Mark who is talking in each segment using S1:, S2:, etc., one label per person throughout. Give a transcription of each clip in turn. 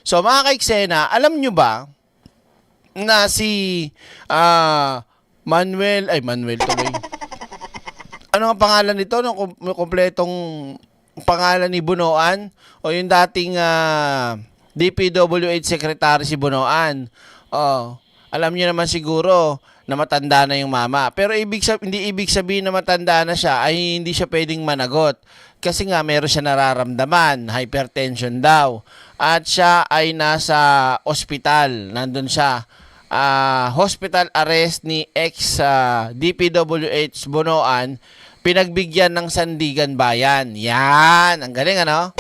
S1: So mga kaiksena, alam nyo ba na si Manuel tuloy. Ano ang pangalan nito? Kompletong pangalan ni Bunoan? O yung dating DPWH Secretary si Bunoan? Oh, alam niyo naman siguro na matanda na yung mama. Pero hindi ibig sabihin na matanda na siya ay hindi siya pwedeng managot. Kasi nga meron siya nararamdaman, hypertension daw. At siya ay nasa ospital. Nandun siya. Hospital arrest ni ex DPWH Bunoan, pinagbigyan ng Sandigan Bayan. Yan, ang galing ano?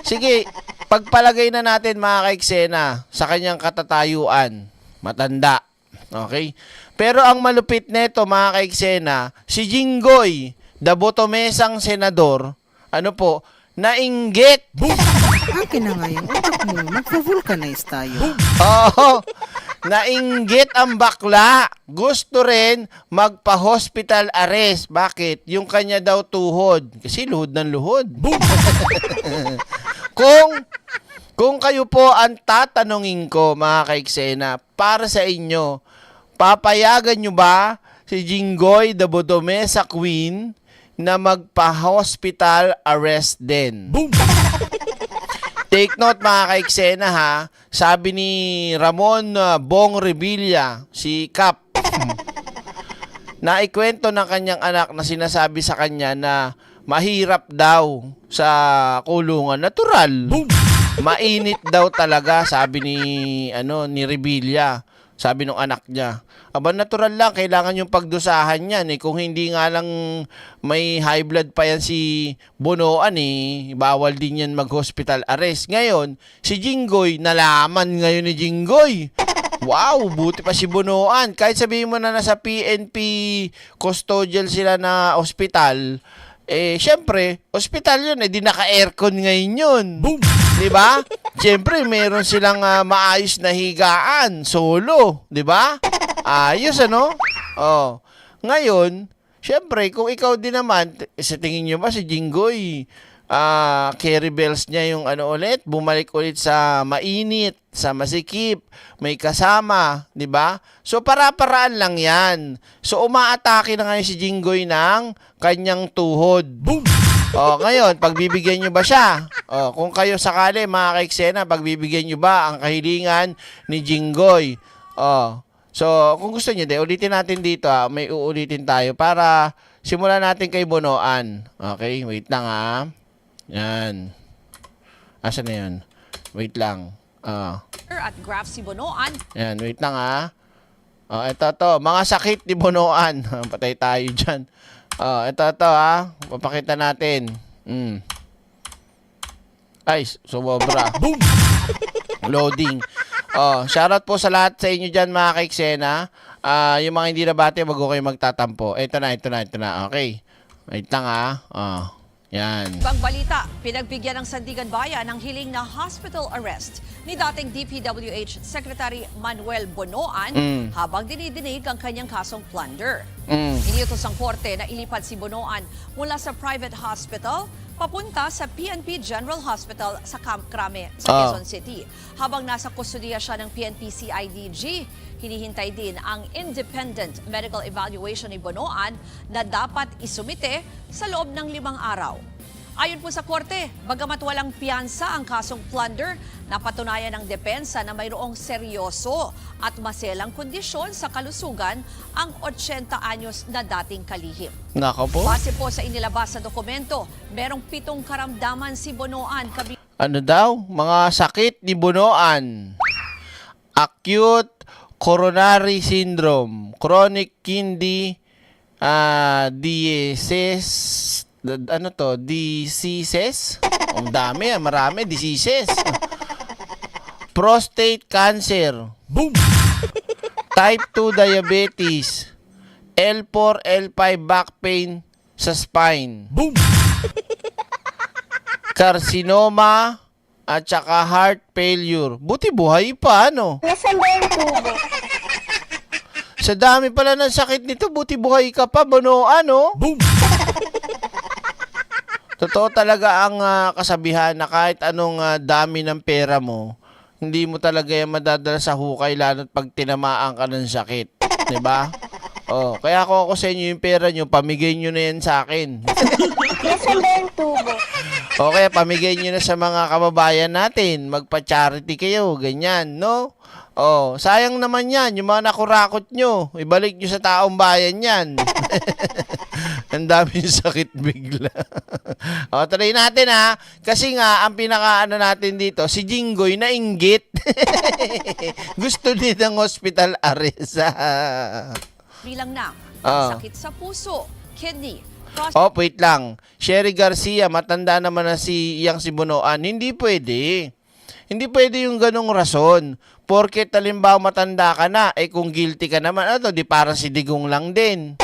S1: Sige, pagpalagay na natin mga kaiksena sa kanyang katatayuan. Matanda. Okay? Pero ang malupit nito mga kaiksena, si Jinggoy, the botomesang senador, ano po, nainggit.
S2: Akin na nga yung utak mo. Magpo-vulcanize tayo.
S1: Oo. Nainggit ang bakla. Gusto rin magpa-hospital arrest. Bakit? Yung kanya daw tuhod. Kasi luhod ng luhod. Kung kayo po ang tatanungin ko, mga kaiksena, para sa inyo, papayagan nyo ba si Jinggoy the Botomesa Queen na magpa-hospital arrest din? Take note mga kaiksena ha, sabi ni Ramon Bong Revilla, si Cap, naikwento ng kanyang anak na sinasabi sa kanya na mahirap daw sa kulungan. Natural. Mainit daw talaga, sabi ni Revilla. Sabi ng anak niya. Aba, natural lang, kailangan yung pagdusahan yan eh. Kung hindi nga lang may high blood pa yan si Bunoan eh, bawal din yan mag-hospital arrest. Ngayon, si Jinggoy, nalaman ngayon ni Jinggoy. Wow, buti pa si Bunoan. Kahit sabihin mo na nasa PNP custodial sila na ospital, syempre, ospital yun, di naka-aircon ngayon yun. Boom! Diba? Siyempre, meron silang maayos na higaan, solo, 'di ba? Ayos ano? Oh. Ngayon, siyempre, kung ikaw din naman, sa tingin niyo ba si Jinggoy, carry bells niya yung ulit, bumalik ulit sa mainit, sa masikip, may kasama, 'di ba? So para-paraan lang 'yan. So umaatake na ngayon si Jinggoy ng kanyang tuhod. Boom! Ngayon, pagbibigyan nyo ba siya? Kung kayo sakali, mga kaiksena, pagbibigyan nyo ba ang kahilingan ni Jinggoy? So, kung gusto nyo, ulitin natin dito, may uulitin tayo para simulan natin kay Bunoan. Okay, wait lang Yan. Asan na yun? Wait lang.
S3: At graph si Bunoan.
S1: Yan, wait lang ito, mga sakit ni Bunoan. Patay tayo dyan. Ito papakita natin. Ay, sumobra. Boom! Loading. Shoutout po sa lahat sa inyo dyan mga kaiksena. Yung mga hindi nabati, wag ko kayo magtatampo. Ito na. Okay. Wait lang yan.
S3: Ibang balita, pinagbigyan ng Sandigan Bayan ng hiling na hospital arrest ni dating DPWH Secretary Manuel Bunoan habang dinidinig ang kanyang kasong plunder. Iniutos ang korte na ilipad si Bunoan mula sa private hospital papunta sa PNP General Hospital sa Camp Crame sa Quezon City. Habang nasa kustudiya siya ng PNP CIDG, hinihintay din ang independent medical evaluation ni Bunoan na dapat isumite sa loob ng 5 araw. Ayon po sa korte, bagamat walang piyansa ang kasong plunder, napatunayan ng depensa na mayroong seryoso at maselang kondisyon sa kalusugan ang 80 anyos na dating kalihim.
S1: Nako po.
S3: Base po sa inilabas sa dokumento, merong 7 karamdaman si Bunoan.
S1: Ano daw? Mga sakit ni Bunoan. Acute coronary syndrome, chronic kidney disease, diseases? Ang dami marami diseases. Prostate cancer. Boom! Type 2 diabetes. L4, L5 back pain sa spine. Boom! Carcinoma at saka heart failure. Buti buhay pa,
S4: Nasaan ba yung tubo?
S1: Sa dami pala ng sakit nito, buti buhay ka pa, Bunoan, Boom! Totoo talaga ang kasabihan na kahit anong dami ng pera mo, hindi mo talaga yan madadala sa hukay lalo't pag tinamaan ka ng sakit. 'Di ba? Oh, kaya kung ako sa inyo yung pera nyo, pamigay nyo na yan sa akin.
S4: Nasaan ba yung tubo?
S1: Okay, pamigay nyo na sa mga kababayan natin. Magpa-charity kayo, ganyan, no? Oh, sayang naman yan, yung mga nakurakot nyo. Ibalik nyo sa taong bayan yan. Ang daming sakit bigla. O, try natin ha. Kasi nga, ang pinaka-ano natin dito, si Jinggoy nainggit. Gusto din ng hospital arrest.
S3: Bilang na
S1: Ah.
S3: sakit sa puso, kidney, prostate,
S1: Oh, wait lang. Sherry Garcia, matanda naman na si Bunoan. Hindi pwede. Hindi pwede yung ganong rason. Porket halimbawa matanda ka na, kung guilty ka naman, di para si Digong lang din.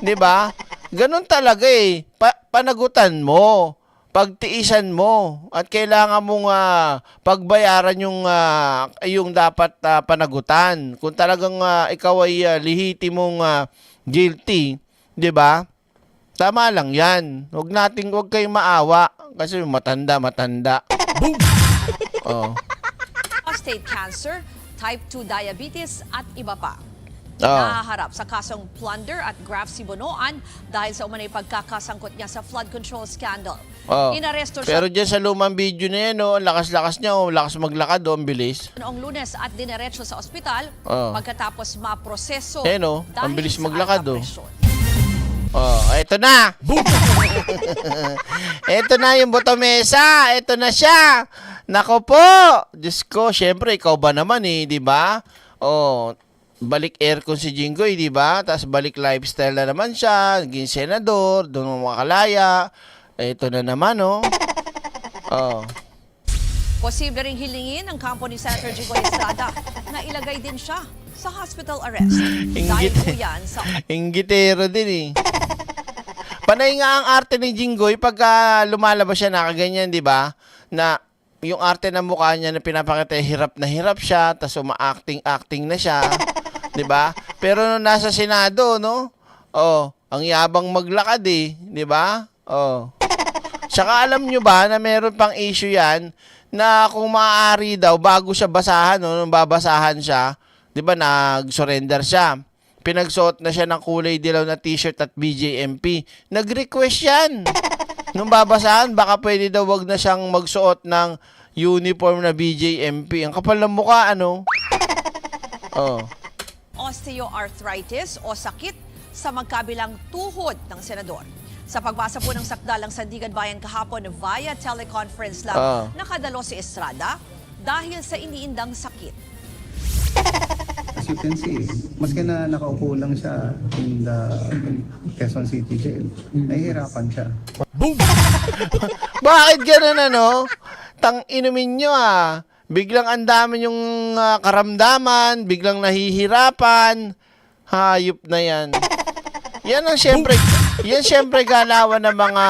S1: 'Di ba? Ganon talaga panagutan mo. Pagtiisan mo. At kailangan mong pagbayaran yung dapat panagutan. Kung talagang ikaw ay lehitimong guilty, 'di ba? Tama lang 'yan. Huwag kayong maawa kasi matanda. Boom. Oh.
S3: prostate cancer, type 2 diabetes at iba pa.
S1: Oh.
S3: Nahaharap sa kasong plunder at graft si Bunoan dahil sa umanay pagkakasangkot niya sa flood control scandal.
S1: Oh.
S3: Inaresto
S1: Pero
S3: siya
S1: dyan sa lumang video na yan, ang lakas-lakas niya, lakas maglakad, ang bilis.
S3: noong Lunes at dinerecho sa ospital
S1: Oh.
S3: pagkatapos maproseso
S1: Ang
S3: dahil
S1: bilis
S3: sa
S1: maglakad,
S3: alta presyon.
S1: Oh, eto na. Eto na yung botomesa. Eto na siya. Nako po. Diyos ko, syempre, ikaw ba naman di ba? Oh, balik aircon si Jinggoy, di ba? Tapos balik lifestyle na naman siya. Naging senador, doon mo makalaya. Eto na naman, oh. Oh.
S3: Posible ring hilingin ng kampo ni Senator Jinggoy Estrada na ilagay din siya sa hospital arrest. Dahil po yan sa
S1: Inggitero din Panay nga ang arte ni Jinggoy pagka lumalabas siya nakaganyan, di ba? Na yung arte ng mukha niya na pinapakita, hirap na hirap siya, tapos uma-acting na siya, di ba? Pero nung nasa Senado, no? Oh, ang yabang maglakad di ba? Oh. Saka alam nyo ba na meron pang issue yan na kung maaari daw bago siya basahan, nung babasahan siya, di ba, nag-surrender siya. Pinagsuot na siya ng kulay dilaw na t-shirt at BJMP. Nag-request yan. Nung babasahan, baka pwede daw wag na siyang magsuot ng uniform na BJMP. Ang kapal ng mukha, ano? Oh.
S3: osteoarthritis o sakit sa magkabilang tuhod ng senador. Sa pagbasa po ng sakdalang Sandigan Bayan kahapon via teleconference lang, nakadalo si Estrada dahil sa iniindang sakit.
S5: As you can see, maski na nakaupo lang siya in the Quezon City Jail, nahihirapan siya.
S1: Bakit ganun, ano? Inumin nyo, Biglang ang dami yung karamdaman, biglang nahihirapan. Hayop na yan. Yan syempre galawan ng mga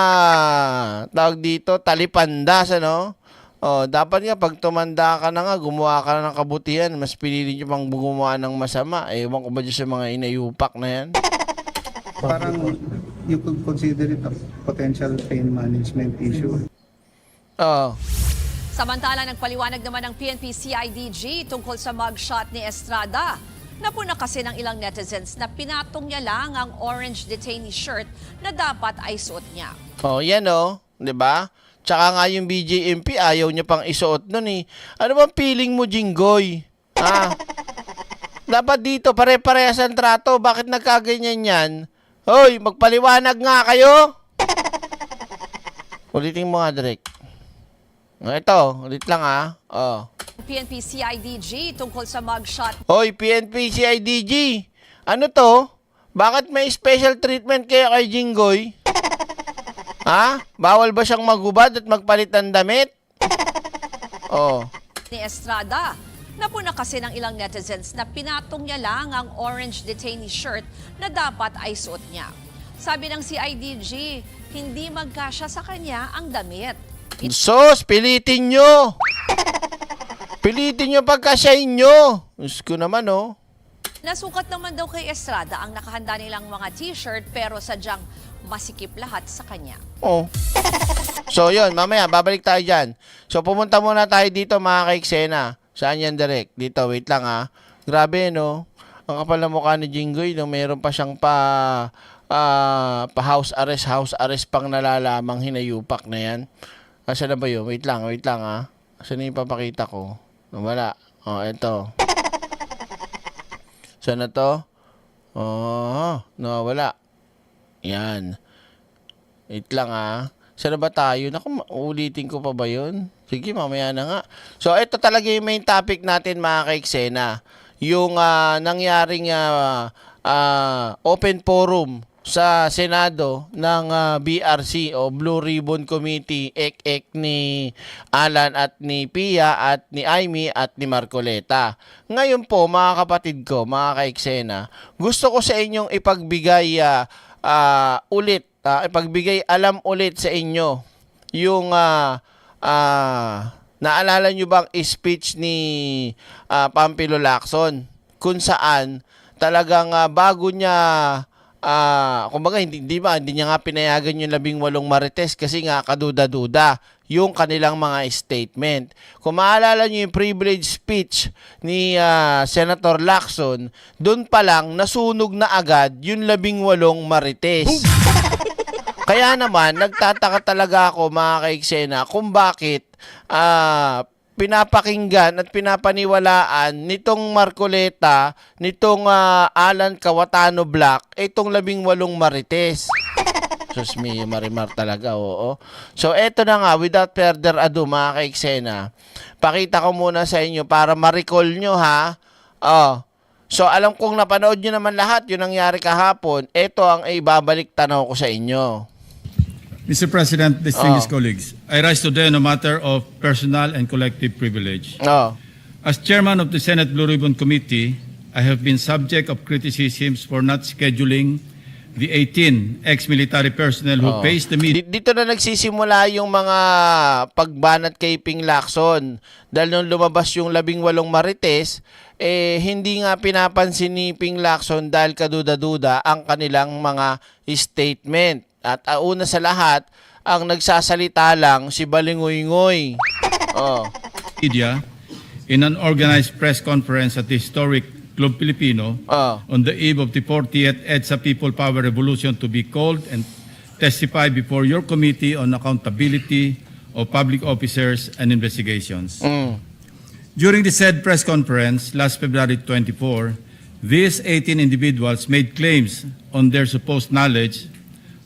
S1: tawag dito, talipandas, ano? Oh, dapat nga pag tumanda ka na nga, gumawa ka na ng kabutihan, mas pinili nyo pang gumawa ng masama. Ewan ko ba dyan sa mga inayupak na yan?
S5: Parang you could consider it a potential pain management issue.
S1: Oh.
S3: Samantala, nagpaliwanag naman ng PNP CIDG tungkol sa mugshot ni Estrada. Napuna kasi ng ilang netizens na pinatong niya lang ang orange detainee shirt na dapat ay suot niya.
S1: Oh, yan oh, 'di ba? Tsaka nga yung BJMP, ayaw niya pang isuot nun Ano bang feeling mo, Jinggoy? Dapat dito, pare-parehas ang trato. Bakit nagkaganyan yan? Hoy, magpaliwanag nga kayo! Ulitin mo nga, Drake. Ito, ulit lang Oh.
S3: PNP CIDG tungkol sa mugshot.
S1: Hoy, PNP CIDG! Ano to? Bakit may special treatment kayo kay Jinggoy? Bawal ba siyang maghubad at magpalit ng damit? Oh.
S3: Ni Estrada. Napuna kasi ng ilang netizens na pinatong niya lang ang orange detainee shirt na dapat ay suot niya. Sabi ng CIDG, hindi magkasya sa kanya ang damit.
S1: Sos, pilitin nyo! Pilitin nyo pagkasyahin nyo! Diyos ko naman,
S3: Nasukat naman daw kay Estrada ang nakahanda nilang mga t-shirt pero sadyang masikip lahat sa kanya.
S1: Oh. So, yun. Mamaya, babalik tayo dyan. So, pumunta muna tayo dito, mga kaiksena. Saan yan, direct? Dito, wait lang ha. Grabe, no? Ang kapal na mukha ni Jinggoy, no? Meron pa siyang pa house arrest pang nalalamang hinayupak na yan. Asan na ba yun? Wait lang ha. Asan na yung papakita ko? Wala. Ito. Saan na to? Wala. Yan. Wait lang ha. Saan na ba tayo? Naku, ulitin ko pa ba yun? Sige, mamaya na nga. So, ito talaga yung main topic natin, mga ka-eksena. Yung nangyaring open forum sa Senado ng BRC o Blue Ribbon Committee, ek ni Alan at ni Pia at ni Aimee at ni Marcoleta. Ngayon po, mga kapatid ko, mga ka-eksena, gusto ko sa inyong ipagbigay ipagbigay alam ulit sa inyo yung naalala nyo bang speech ni Pampilo Lacson kung saan talagang bago niya kumbaga hindi niya nga pinayagan yung 18 marites kasi nga kaduda-duda yung kanilang mga statement. Kung maalala nyo yung privilege speech ni Senator Lacson, doon pa lang nasunog na agad yung 18 marites. Kaya naman, nagtataka talaga ako, mga ka-eksena, kung bakit pinapakinggan at pinapaniwalaan nitong Marcoleta, nitong Alan Cawatano Black, itong 18 marites. Sus me, marimar talaga, oo. So, eto na nga, without further ado, mga ka-eksena, pakita ko muna sa inyo para ma-recall nyo, ha? So, alam kong napanood nyo naman lahat yung nangyari kahapon. Ito ang ibabalik tanaw ko sa inyo.
S6: Mr. President, distinguished colleagues, I rise today on a matter of personal and collective privilege. As chairman of the Senate Blue Ribbon Committee, I have been subject of criticisms for not scheduling the 18 ex-military personnel who faced the media.
S1: Dito na nagsisimula yung mga pagbanat kay Ping Lacson. Dahil nung lumabas yung 18 marites, hindi nga pinapansin ni Ping Lacson dahil kaduda-duda ang kanilang mga statement. At una sa lahat, ang nagsasalita lang si Balingoy-ngoy.
S6: Media in an organized press conference at the historic Club Filipino on the eve of the 40th EDSA People Power Revolution to be called and testify before your committee on accountability of public officers and investigations. During the said press conference last February 24, these 18 individuals made claims on their supposed knowledge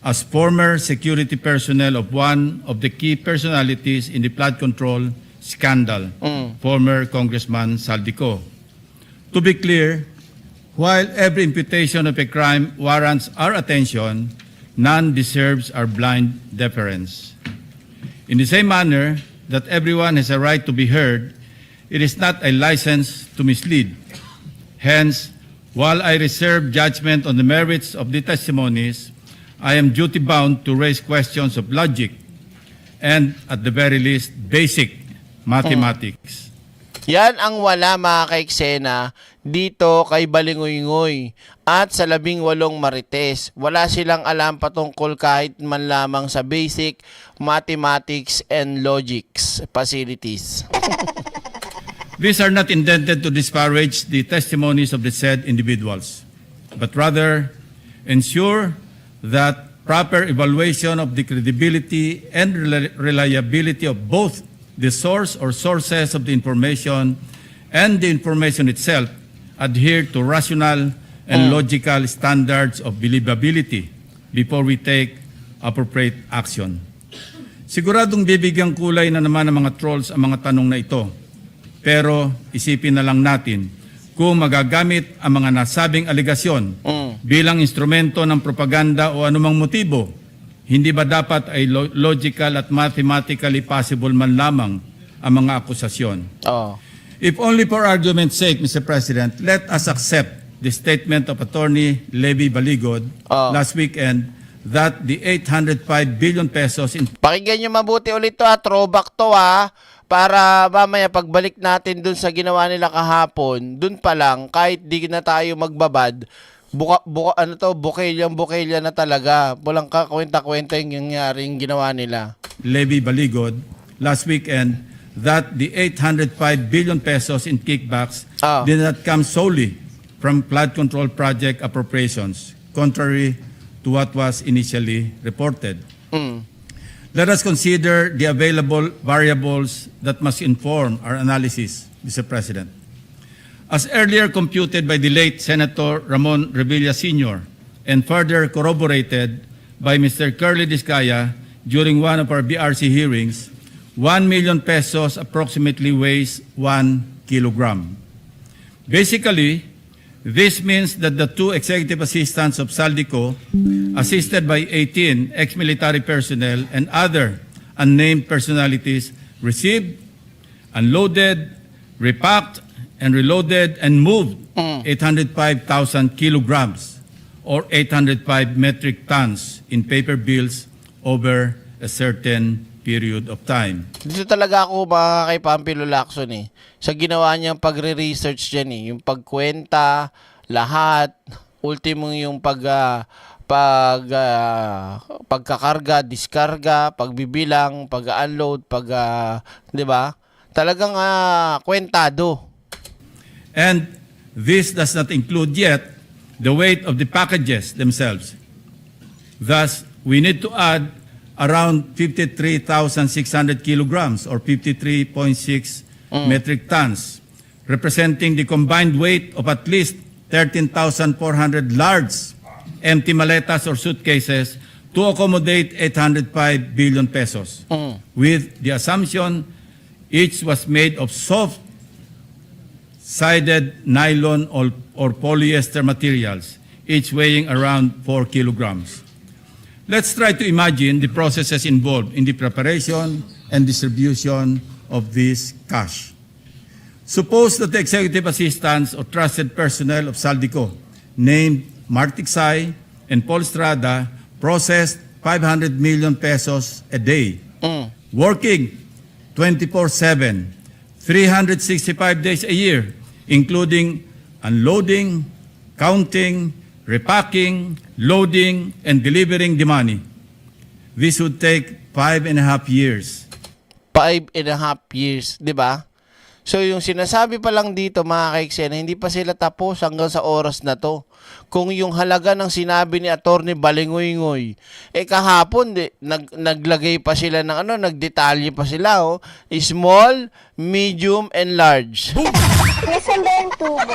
S6: as former security personnel of one of the key personalities in the flood control scandal, former Congressman Saldico. To be clear, while every imputation of a crime warrants our attention, none deserves our blind deference. In the same manner that everyone has a right to be heard, it is not a license to mislead. Hence, while I reserve judgment on the merits of the testimonies, I am duty-bound to raise questions of logic and, at the very least, basic mathematics.
S1: Yan ang wala, mga ka-eksena, dito kay Balingoy-ngoy at sa 18 marites. Wala silang alam patungkol kahit man lamang sa basic mathematics and logics facilities.
S6: These are not intended to disparage the testimonies of the said individuals, but rather ensure that proper evaluation of the credibility and reliability of both the source or sources of the information and the information itself adhere to rational and logical standards of believability before we take appropriate action. Siguradong bibigyang kulay na naman ng mga trolls ang mga tanong na ito. Pero isipin na lang natin kung magagamit ang mga nasabing aligasyon bilang instrumento ng propaganda o anumang motibo, hindi ba dapat ay logical at mathematically possible man lamang ang mga akusasyon? If only for argument's sake, Mr. President, let us accept the statement of Attorney Levy Baligod last weekend that the 805 billion pesos in...
S1: Pakinggan nyo mabuti ulit to, throwback to, para mamaya pagbalik natin dun sa ginawa nila kahapon, dun pa lang, kahit di na tayo magbabad, bukilya na talaga. Walang kakwenta-kwenta yung nangyaring ginawa nila.
S6: Levy Baligod last weekend that the 805 billion pesos in kickbacks
S1: Ah.
S6: did not come solely from flood control project appropriations, contrary to what was initially reported. Let us consider the available variables that must inform our analysis, Mr. President. As earlier computed by the late Senator Ramon Revilla Sr. and further corroborated by Mr. Curly Discaya during one of our BRC hearings, 1 million pesos approximately weighs 1 kilogram. Basically, this means that the two executive assistants of Saldico, assisted by 18 ex-military personnel and other unnamed personalities, received, unloaded, repacked, and reloaded and moved 805,000 kilograms or 805 metric tons in paper bills over a certain period of time.
S1: Dito talaga ako kay Pampilo Lacson sa ginawa niyang pagre-research dyan yung pagkwenta, lahat, ultimo yung pagkakarga, diskarga, pagbibilang, pag-unload, di ba? Talagang kwentado.
S6: And this does not include yet the weight of the packages themselves. Thus, we need to add around 53,600 kilograms or 53.6 metric tons, representing the combined weight of at least 13,400 large empty maletas or suitcases to accommodate 805 billion pesos, with the assumption each was made of soft-sided nylon or polyester materials, each weighing around 4 kilograms. Let's try to imagine the processes involved in the preparation and distribution of this cash. Suppose that the executive assistants or trusted personnel of Saldico, named Mark Tiksay and Paul Estrada, processed 500 million pesos a day, working 24/7, 365 days a year, including unloading, counting, repacking, loading, and delivering the money. This would take 5.5 years.
S1: 5.5 years, di ba? So yung sinasabi pa lang dito mga kaiksena, hindi pa sila tapos hanggang sa oras na to. Kung yung halaga ng sinabi ni Attorney Balingoy-ngoy, kahapon naglagay pa sila ng nagdetalye pa sila small, medium, and large.
S4: Nasaan ba yung tubo?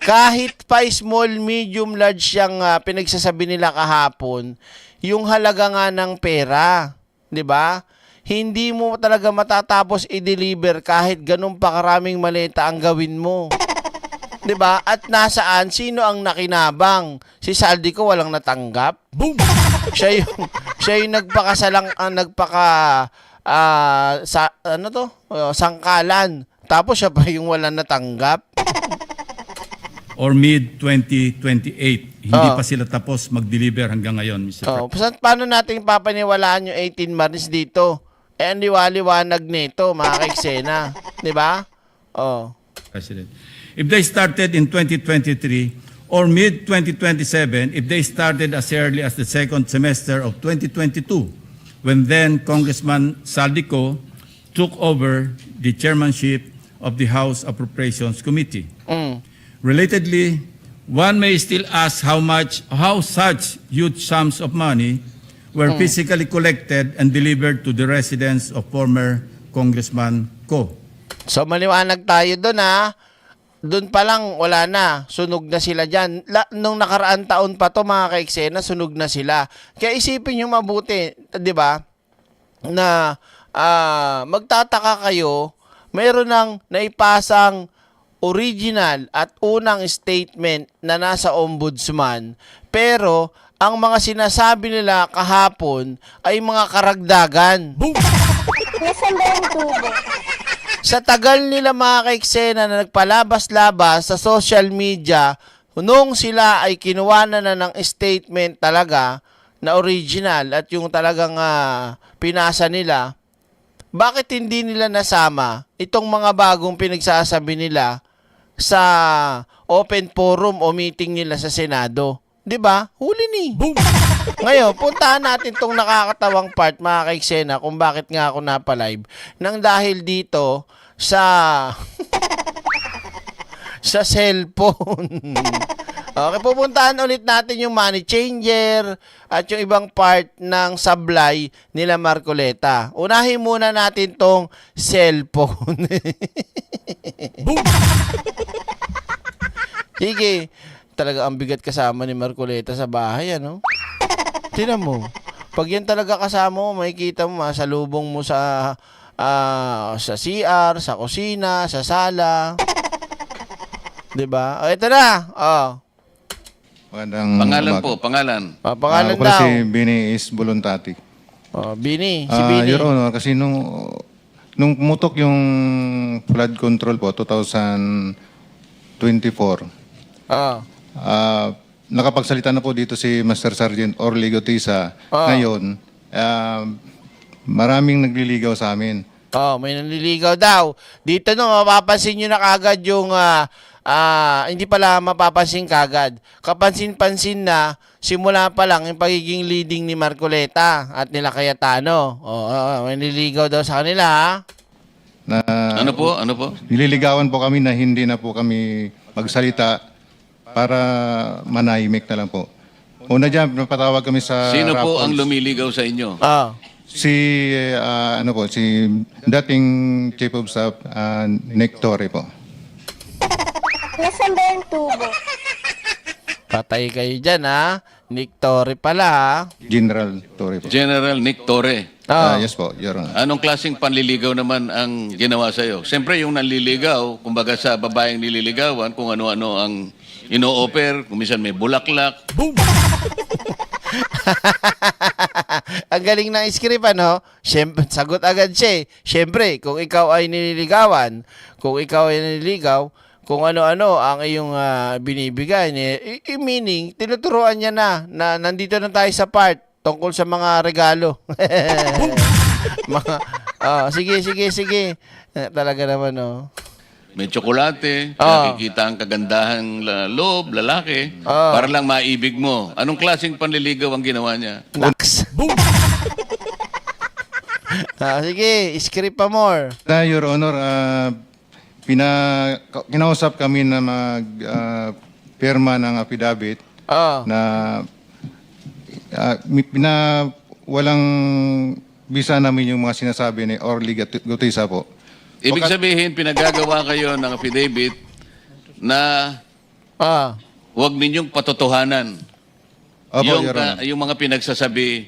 S1: Kahit pa small, medium, large yung pinagsasabi nila kahapon, yung halaga nga ng pera, di ba? Hindi mo talaga matatapos i-deliver kahit ganun pa karaming maleta ang gawin mo. 'Di ba? At nasaan sino ang nakinabang? Si Saldico walang natanggap. Boom. Siya yung sangkalan. Tapos siya pa yung walang natanggap.
S6: Or mid-2028. Hindi pa sila tapos mag-deliver hanggang ngayon, Mr. President.
S1: Paano natin papaniwalaan yung 18 Marines dito? Ang liwaliwanag nito, mga kaiksena. Di ba?
S6: President. If they started in 2023 or mid-2027, if they started as early as the second semester of 2022, when then Congressman Saldico took over the chairmanship of the House Appropriations Committee. Relatedly, one may still ask how such huge sums of money were physically collected and delivered to the residence of former Congressman Ko.
S1: So maliwanag tayo doon Doon pa lang wala na, sunog na sila dyan. Nung nakaraan taon pa to mga kaiksena, sunog na sila. Kaya isipin nyo mabuti, di ba? Na magtataka kayo, mayroon ng naipasang original at unang statement na nasa ombudsman, pero ang mga sinasabi nila kahapon ay mga karagdagan.
S4: Nasaan ba yung tubo?
S1: Sa tagal nila mga kaiksena na nagpalabas-labas sa social media, nung sila ay kinuha na ng statement talaga na original at yung talagang pinasa nila, bakit hindi nila nasama itong mga bagong pinagsasabi nila sa open forum o meeting nila sa Senado? 'Di ba? Huli ni. Boom. Ngayon, puntahan natin tong nakakatawang part, mga kaiksena, kung bakit nga ako napalive. Nang dahil dito sa sa cellphone. Okay, pupuntahan ulit natin yung money changer at yung ibang part ng sablay nila Marcoleta. Unahin muna natin tong cellphone. Sige, talaga ang bigat kasama ni Marcoleta sa bahay, ano? Tingnan mo. Pag yan talaga kasama mo, makikita mo, masalubong mo sa CR, sa kusina, sa sala. 'Di ba? O, ito na. Oh.
S5: Magandang
S7: Pangalan
S5: umaga.
S7: po, pangalan.
S1: Pangalan
S5: Ako pala
S1: daw.
S5: si Bini is Voluntati.
S1: Oh, Bini, si Bini.
S5: Your Honor, kasi nung pumutok yung flood control po, 2024,
S1: Oh.
S5: nakapagsalita na po dito si Master Sergeant Orly Gotisa. Ngayon, maraming nagliligaw sa amin.
S1: Oh, may nanliligaw daw. Dito no, mapapansin nyo na kagad yung hindi pala mapapansin kagad. Kapansin-pansin na simula pa lang yung pagiging leading ni Marcoleta at nila Cayetano. May nanliligaw daw sa kanila, ha?
S5: Na,
S7: Ano po? Ano po?
S5: Nililigawan po kami na hindi na po kami magsalita para manahimik na lang po. Una dyan, napatawag kami sa
S7: Sino po
S5: Raffles.
S7: ang lumiligaw sa inyo?
S1: Oh.
S5: Si dating Chief of Staff, Nick Torre po.
S4: Nasaan ba yung tubo?
S1: Patay kayo dyan, ha? Nick Torre pala, ha?
S5: General Torre po.
S7: General Nick Torre.
S1: Oh.
S5: Yes po, Your Honor.
S7: Anong klaseng panliligaw naman ang ginawa sa'yo? Siyempre yung nanliligaw, kumbaga sa babaeng nililigawan, kung ano-ano ang ino-offer, kung minsan may bulaklak.
S1: Ang galing ng script, ano? Siyempre, sagot agad siya, eh. Siyempre, kung ikaw ay nililigawan, kung ikaw ay nililigaw, kung ano-ano ang iyong binibigay, meaning, tinuturuan niya na nandito na tayo sa part tungkol sa mga regalo. Sige. Talaga naman, oh.
S7: May tsokolate,
S1: Ah.
S7: nakikita ang kagandahang loob, lalaki, para lang maibig mo. Anong klaseng panliligaw ang ginawa niya?
S1: Naks. Sige, script pa more.
S5: Your Honor, kinausap kami na pirma ng affidavit
S1: Oh.
S5: na walang bisa namin yung mga sinasabi ni Orly Gutisa po.
S7: Ibig sabihin, pinagagawa kayo ng affidavit na huwag ninyong patotohanan
S5: Opo,
S7: yung,
S5: Your Honor.
S7: yung mga pinagsasabi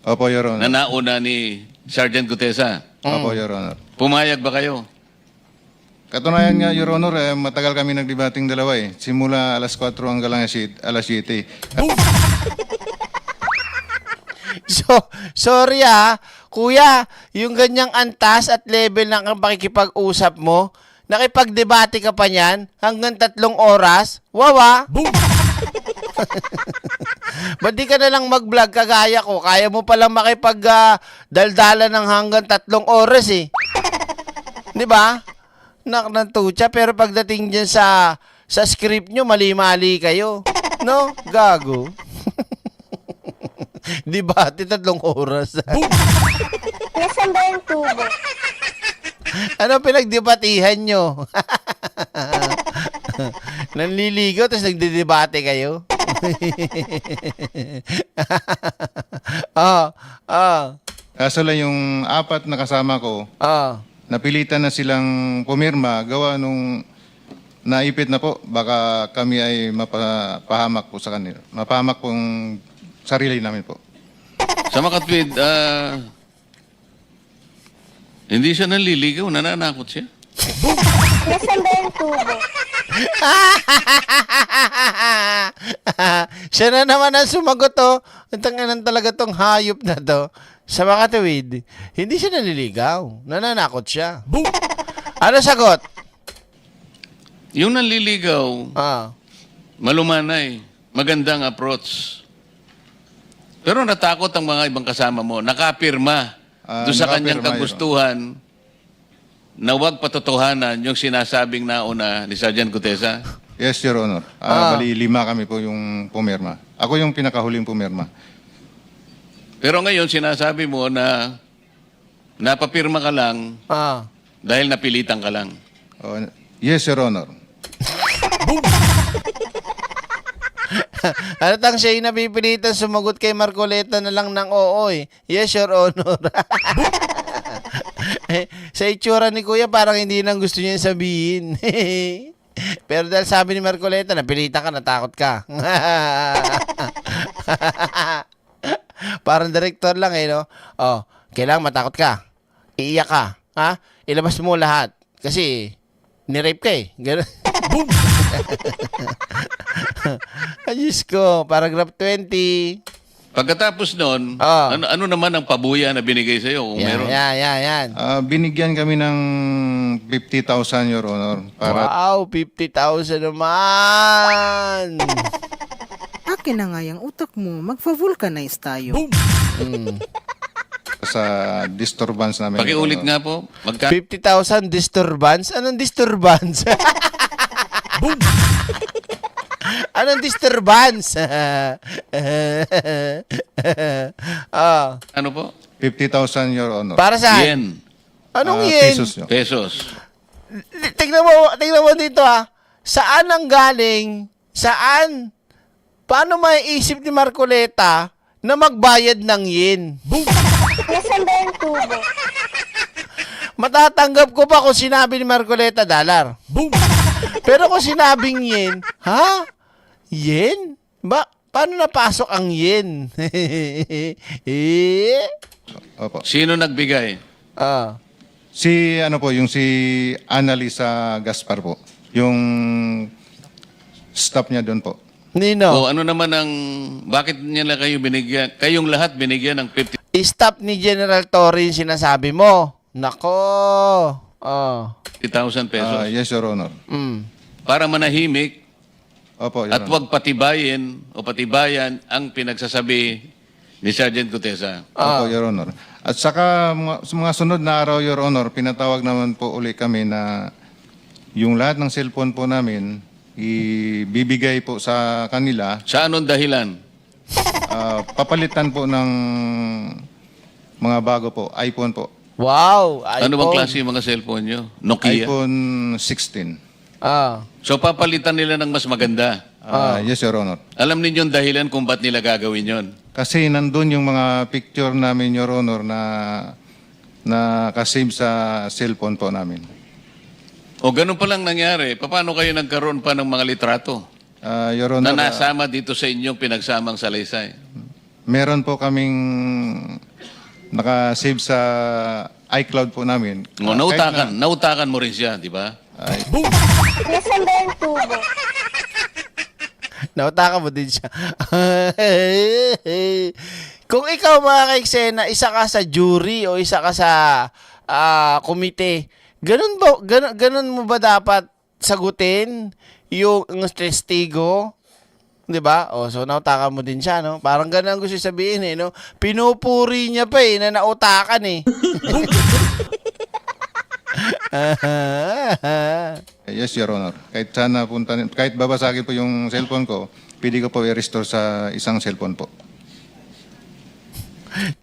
S5: Opo, Your
S7: na
S5: Honor.
S7: nauna ni Sergeant Gutesa.
S5: Opo, Your Honor.
S7: Pumayag ba kayo?
S5: Katunayan nga, Your Honor, matagal kami nagdebating dalawa eh. Simula alas 4 hanggang alas 7.
S1: Sorry, kuya, yung ganyang antas at level ng pakikipag-usap mo, nakipagdebate ka pa niyan hanggang 3 oras? Wawa! Ba't di ka na lang mag-vlog kagaya ko? Kaya mo palang makipag-daldala ng hanggang 3 oras eh. Di ba? Naknantucha, pero pagdating dyan sa script nyo, mali-mali kayo. No? Gago. Di ba? 3 oras.
S4: Nasaan ba yung tubo?
S1: Ano pinagdebatihan nyo? Nanliligaw, tapos nagdedebate kayo?
S5: Kaso lang yung 4 na kasama ko, napilitan na silang pumirma gawa nung naipit na po. Baka kami ay mapahamak po sa kanila. Mapahamak pong sarili namin po.
S7: Sa makatwid, hindi siya nanliligaw, nananakot siya.
S4: Nasaan ba yung tubo?
S1: Siya na naman ang sumagot, oh. Ang tanganan talaga tong hayop na to. Sa mga tuwid, hindi siya naliligaw. Nananakot siya. Ano sagot?
S7: Yung nanliligaw, malumanay, magandang approach. Pero natakot ang mga ibang kasama mo, nakapirma doon sa kanyang
S5: nakapirma,
S7: kagustuhan na huwag patotohanan yung sinasabing nauna ni Sergeant Gutesa.
S5: Yes, Your Honor. Bali, 5 kami po yung pumirma. Ako yung pinakahuling pumirma.
S7: Pero ngayon, sinasabi mo na napapirma ka lang
S1: Ah.
S7: dahil napilitan ka lang.
S5: Oh, yes, Your Honor.
S1: Ano tang siya yung napipilitan sumagot kay Marcoleta na lang ng oo eh. Yes, Your Honor. Sa itsura ni Kuya, parang hindi nang gusto niya sabihin. Pero dahil sabi ni Marcoleta, napilitan ka, natakot ka. Parang director lang eh, no? Oh, kailangan matakot ka. Iiyak ka. Ha? Ilabas mo lahat. Kasi, ni-rape ka eh. Ganun. Ay, Diyos ko. Paragraph 20.
S7: Pagkatapos nun,
S1: Ah.
S7: ano naman ang pabuya na binigay sa'yo kung meron?
S1: Yan.
S5: Binigyan kami ng 50,000, Your Honor, para
S1: Wow, 50,000 naman.
S2: Akin na nga yung utak mo. Magfa-vulcanize tayo.
S5: sa disturbance namin. Your
S7: Pakiulit
S5: Honor.
S7: nga po.
S1: 50,000 disturbance? Anong disturbance? Anong disturbance? Ah,
S7: Ano po?
S5: 50,000, Your Honor.
S1: para saan?
S7: Yen.
S1: Anong yen?
S5: Pesos yun.
S7: Pesos.
S1: Tingnan mo dito ha. Saan ang galing? Saan? Paano maiisip ni Marcoleta na magbayad ng yen?
S4: Nasaan ba yung tubo?
S1: Matatanggap ko pa kung sinabi ni Marcoleta dollar. Pero kung sinabing yen, ha? Yen? Paano napasok ang yen?
S5: Opo.
S7: Sino nagbigay?
S1: Ah.
S5: Si Annalisa Gaspar po. Yung staff niya doon po.
S1: Nino?
S7: O ano naman ang, bakit niya lang kayo binigyan, kayong lahat binigyan ng 50?
S1: Stop ni General Torre yung sinasabi mo. Nako. Oh.
S7: 50,000 pesos.
S5: Yes, Your Honor.
S7: Para manahimik
S5: Opo, Your
S7: at
S5: Honor.
S7: huwag patibayin o patibayan ang pinagsasabi ni Sergeant Gutesa.
S5: Opo, Your Honor. At saka sa mga sunod na araw, Your Honor, pinatawag naman po uli kami na yung lahat ng cellphone po namin ibibigay po sa kanila.
S7: Sa anong dahilan?
S5: Papalitan po ng mga bago po, iPhone po.
S1: Wow.
S7: Ano bang klase yung mga cellphone nyo? Nokia?
S5: iPhone 16.
S7: So papalitan nila ng mas maganda.
S5: Yes, Your Honor.
S7: Alam ninyo yung dahilan kung ba't nila gagawin yon?
S5: Kasi nandun yung mga picture namin, Your Honor, na kasave sa cellphone po namin.
S7: O ganun pa lang nangyari, paano kayo nagkaroon pa ng mga litrato
S5: Your
S7: na
S5: Honor,
S7: nasama dito sa inyong pinagsamang salaysay?
S5: meron po kaming nakasave sa iCloud po namin.
S7: O, nautakan mo rin siya, di ba?
S4: Nasaan ba yung tubo?
S1: Nautaka mo din siya. Kung ikaw mga kaiksena, isa ka sa jury o isa ka sa komite, ganun mo ba dapat sagutin yung testigo? 'Di ba? O so nautaka mo din siya, no? Parang ganun ang gusto sabihin eh, no? Pinupuri niya pa eh na nautakan eh.
S5: Yes, Your Honor. Kahit babasagin po yung cellphone ko, pwede ko po i-restore sa isang cellphone po.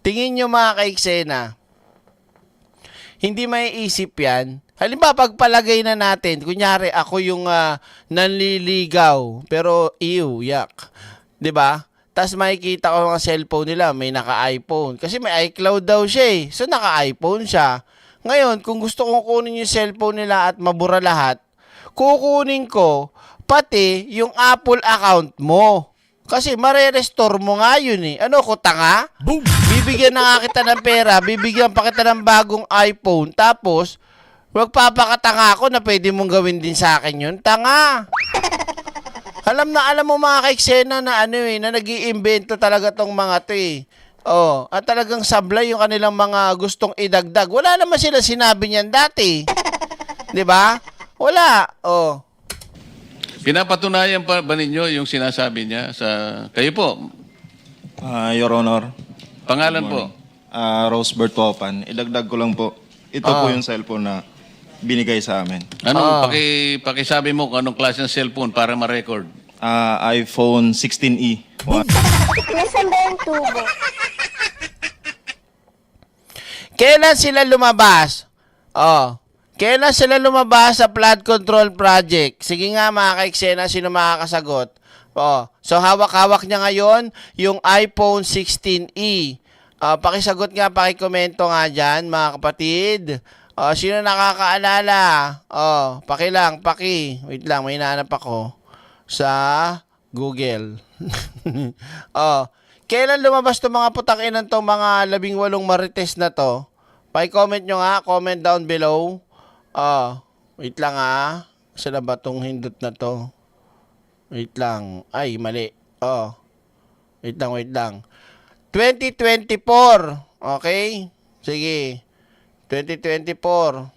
S1: Tingin nyo mga kaiksena, hindi maiisip yan. Halimbawa, pagpalagay na natin, kunyari ako yung nanliligaw, pero yak. 'Di ba? Tapos makikita ko mga cellphone nila, may naka-iPhone. Kasi may iCloud daw siya eh. So naka-iPhone siya. Ngayon, kung gusto kong kunin yung cellphone nila at mabura lahat, kukunin ko pati yung Apple account mo. Kasi mare-restore mo nga yun eh. Ano ko, tanga? Bibigyan na nga kita ng pera, bibigyan pa kita ng bagong iPhone, tapos magpapakatanga ako na pwede mong gawin din sa akin yun. Tanga! Alam mo mga kaiksena na na nag-iimbento talaga tong mga to eh. Oh, at talagang sablay yung kanilang mga gustong idagdag. Wala naman sila sinabi niyan dati. 'Di ba? Wala. Oh.
S7: Pinapatunayan pa ba ninyo yung sinasabi niya sa... Kayo po,
S8: Your Honor,
S7: pangalan po.
S8: Rosebert Popan. Idagdag ko lang po. Ito po yung cellphone na binigay sa amin.
S7: Pakisabi mo kung anong klase ng cellphone para ma-record.
S8: iPhone 16e.
S4: Nasaan ba yung tubo?
S1: Kailan sila lumabas? Oh. Kailan sila lumabas sa flood control project? Sige nga mga ka-eksena, sino makakasagot? Oh. So hawak-hawak niya ngayon yung iPhone 16e. Pakisagot nga, pakikomento nga dyan mga kapatid. Sino nakakaalala? Wait lang, may hinahanap ako sa Google. Kailan lumabas itong mga putakinan tong mga 18 marites na to? Paki-comment nyo nga, comment down below. Wait lang ha. Saan ba itong hindot na to? Wait lang. Ay, mali. Wait lang. 2024. Okay? Sige. 2024.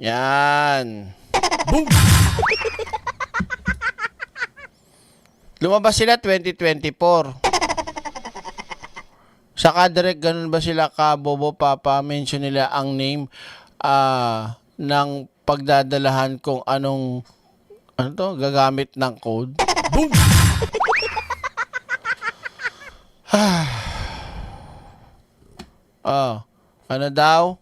S1: Yan. Boom! Lumabas sila 2024. Saka direct ganun ba sila kabobo mention nila ang name ng pagdadalahan kung anong gagamit ng code. Boom! Ano daw?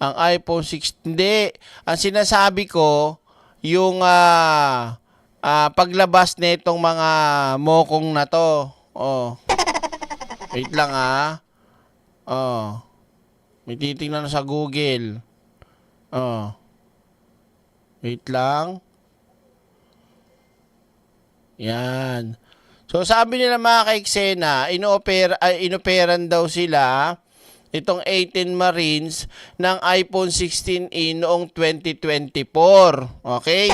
S1: Ang iPhone 6. Hindi. Ang sinasabi ko, yung paglabas nitong mga mokong na to. Wait lang may titingnan na sa Google. Wait lang. Yan. So sabi nila mga ka-eksena, inoperan daw sila itong 18 Marines ng iPhone 16e noong 2024. Okay?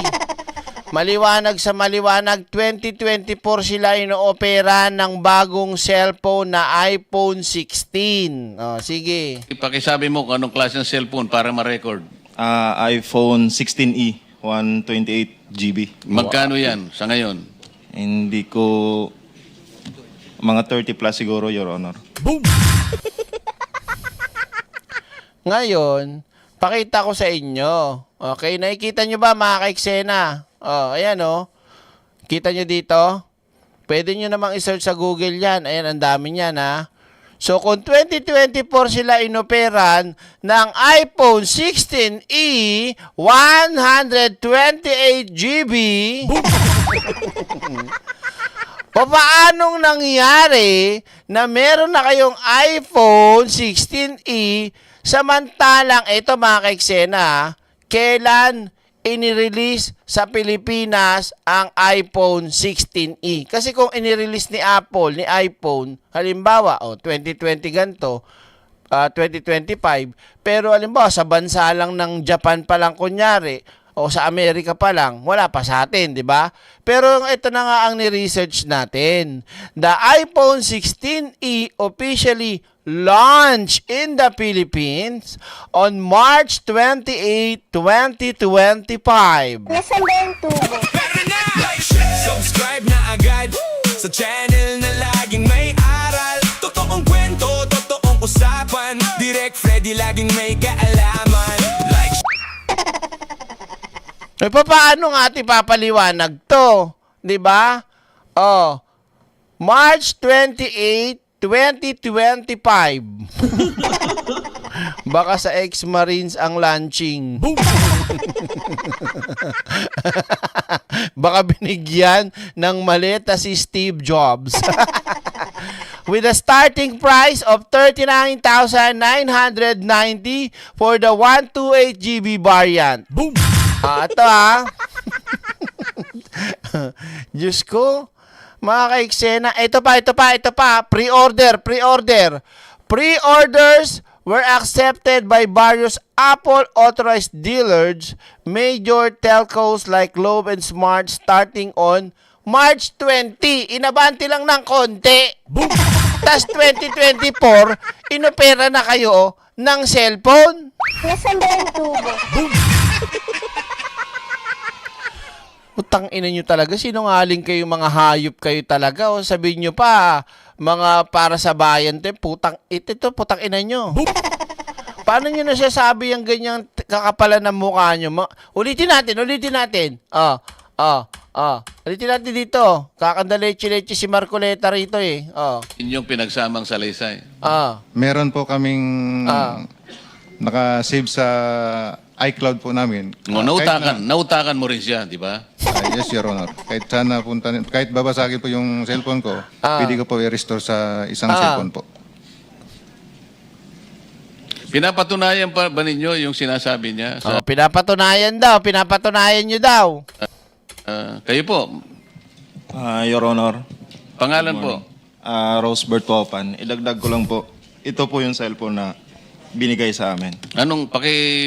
S1: Maliwanag sa maliwanag, 2024 sila inoopera ng bagong cellphone na iPhone 16. Sige.
S7: Ipakisabi mo kung anong klase ng cellphone para ma-record.
S8: iPhone 16e, 128 GB.
S7: Magkano yan sa ngayon?
S8: Hindi ko... Mga 30 plus siguro, Your Honor.
S1: Boom! Ngayon, pakita ko sa inyo. Okay, nakikita nyo ba mga ka-eksena? Ayan Kita nyo dito? Pwede nyo namang i-search sa Google yan. Ayan, ang dami niyan ha. So, kung 2024 sila inoperan ng iPhone 16e 128 GB, paanong nangyari na meron na kayong iPhone 16e samantalang ito mga ka-eksena, kailan inirelease sa Pilipinas ang iPhone 16e? Kasi kung inirelease ni Apple, ni iPhone, halimbawa, 2020 ganito, 2025, pero halimbawa sa bansa lang ng Japan pa lang kunyari, o sa Amerika pa lang, wala pa sa atin, di ba? Pero ito na nga ang ni-research natin. The iPhone 16e officially launched in the Philippines on March 28, 2025.
S4: Nasaan ba yung tubo?
S9: Subscribe na agad sa channel na laging may aral. Totoong kwento, totoong usapan. Direct Freddy laging may kaalaman. Like,
S1: paano nga ating papaliwanag to? Di ba? March 28, 2025. Baka sa ex-Marines ang launching. Baka binigyan ng maleta si Steve Jobs. With a starting price of 39,990 for the 128 GB variant. Boom! Ito Diyos ko. Mga ka-eksena, ito pa. Pre-order. Pre-orders were accepted by various Apple authorized dealers, major telcos like Globe and Smart starting on March 20. Inabanti lang ng konti. Boom! Tas 2024, inopera na kayo ng cellphone.
S4: Nasaan ba yung tubo?
S1: Boom! Utang ina nyo talaga, sinungaling kayo, mga hayop kayo talaga. O sabihin nyo pa, mga para sa bayan, putang ina nyo. Paano nyo nasasabi yung ganyang kakapalan ng mukha nyo? Ulitin natin. Alitin natin dito. Kakanda leche-leche si Marcoleta rito eh. Oh.
S7: Yun yung pinagsamang salaysay.
S5: Meron po kaming naka-save sa iCloud po namin.
S7: Nautakan mo rin siya, di ba?
S5: Yes, Your Honor. Kahit babasagin po yung cellphone ko, pwede ko po i-restore sa isang cellphone po.
S7: Pinapatunayan pa ba ninyo yung sinasabi niya?
S1: Pinapatunayan nyo daw.
S7: Kayo po,
S8: Your Honor.
S7: pangalan po.
S8: Rosebert Topan. Idagdag ko lang po. Ito po yung cellphone na binigay sa amin.
S7: Anong,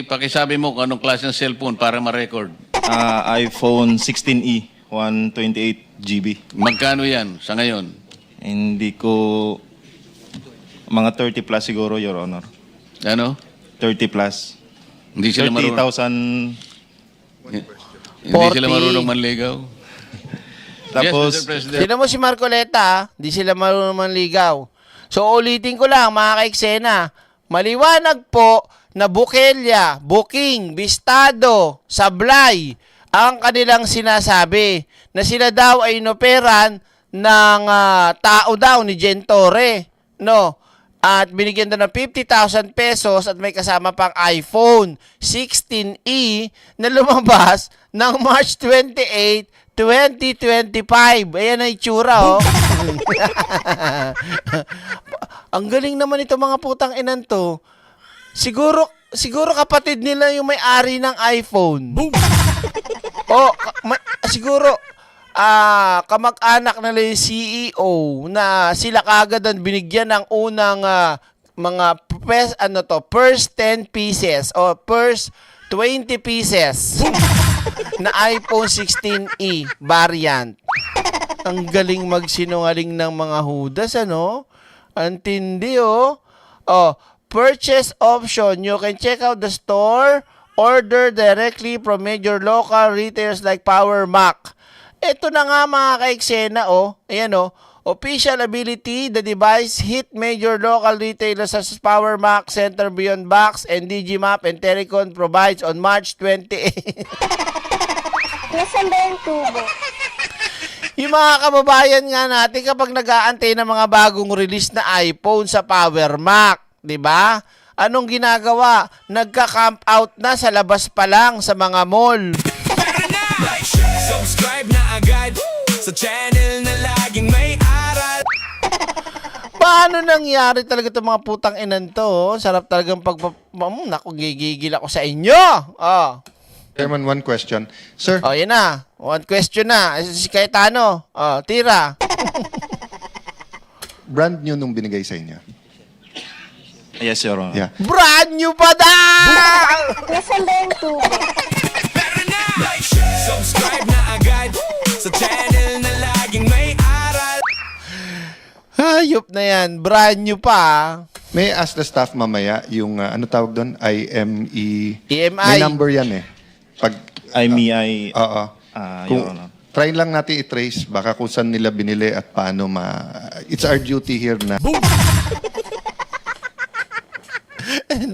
S7: pakisabi mo kung anong klase ng cellphone para ma-record.
S8: iPhone 16e, 128 GB.
S7: Magkano yan sa ngayon?
S8: Hindi ko... Mga 30 plus siguro, Your Honor.
S7: Ano?
S8: 30 plus.
S7: Hindi sila marunong.
S8: 30,000.
S7: Hindi sila marunong manligaw.
S8: Tapos,
S7: yes, Mr. President.
S1: Sino mo si Marcoleta, di sila marunong manligaw. So ulitin ko lang mga ka-eksena, maliwanag po na Bukelya, Booking, Bistado, Sablay ang kanilang sinasabi na sila daw ay inoperan ng tao daw ni Gentore, no? At binigyan daw ng 50,000 pesos at may kasama pang iPhone 16e na lumabas ng March 28, 2025. Ayan ang itsura, oh. Ang galing naman ito mga putang inan to. Siguro kapatid nila yung may-ari ng iPhone. Oh, siguro kamag-anak nila yung CEO na sila kagad ang binigyan ng unang first 10 pieces o first 20 pieces na iPhone 16e variant. Ang galing magsinungaling ng mga hudas, ano? Ang tindi, oh. Oh, purchase option. You can check out the store, order directly from major local retailers like Power Mac. Ito na nga mga ka-eksena, oh. Ayan, oh. Official ability, the device hit major local retailers such as Power Mac, Center Beyond Box, and Digimap and Telecom provides on March 28.
S4: Nasaan ba yung tubo?
S1: Yung mga kababayan nga natin kapag nag-aantay ng mga bagong release na iPhone sa Power Mac, 'di ba? Anong ginagawa? Nagka-camp out na sa labas pa lang sa mga mall.
S9: Like, share, subscribe na agad sa channel na laging may aral.
S1: Paano nangyari talaga itong mga putang inan to? Sarap talagang naku, gigigil ako sa inyo. Oh.
S5: Chairman, one question. Sir,
S1: Oh, yan na. One question na. Si Cayetano. Oh, tira.
S5: brand new nung binigay sa inyo.
S8: yes, Your Honor.
S5: Yeah.
S1: Brand new pa daw!
S4: Nasaan ba yung tubo?
S9: Like, share, subscribe na agad sa channel na laging may aral.
S1: Hayop na yan. Brand new pa.
S5: May I ask the staff mamaya yung ano tawag doon? IME.
S1: EMI.
S5: May number yan eh. Pag
S8: IMEI,
S5: oo.
S8: Your Honor.
S5: Try lang natin i-trace baka kung saan nila binili at paano it's our duty here na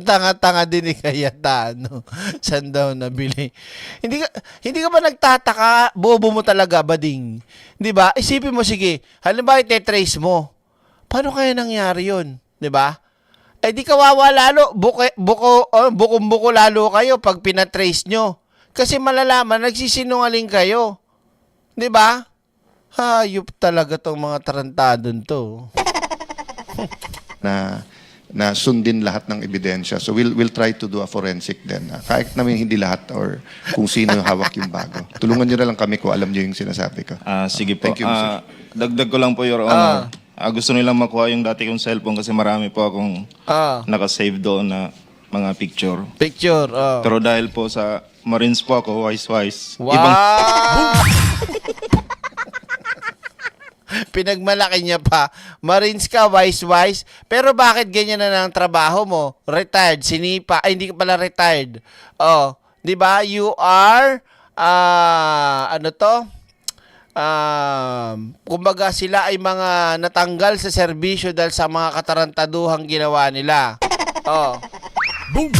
S1: Tanga-tanga din ni Cayetano. Saan daw nabili? Hindi ka ba nagtataka? Bobo mo talaga, bading. 'Di ba? Isipin mo, sige. Halimbawa, i-trace mo. Paano kaya nangyari 'yon? 'Di ba? Eh di kawawa lalo. Buko lalo kayo pag pinatrace nyo. Kasi malalaman, nagsisinungaling kayo. 'Di ba? Hayop talaga tong mga tarantadon to.
S5: na sundin lahat ng ebidensya. So we'll try to do a forensic then. Kahit namin hindi lahat or kung sino yung hawak yung bago. Tulungan nyo na lang kami kung alam nyo yung sinasabi ko.
S8: Sige po.
S5: Thank you, sir.
S8: Dagdag ko lang po, Your Honor. Gusto nilang makuha yung dati kong cellphone kasi marami po akong nakasave doon na mga picture.
S1: Picture.
S8: Pero dahil po sa Marines po ako, wise.
S1: Wow! Pinagmalaki niya pa. Marines ka, wise. Pero bakit ganyan na ng trabaho mo? Retired, sinipa. Ay, hindi ka pala retired. Oh, 'di ba? You are kumbaga sila ay mga natanggal sa serbisyo dahil sa mga katarantaduhang ginawa nila. Oh. Boom.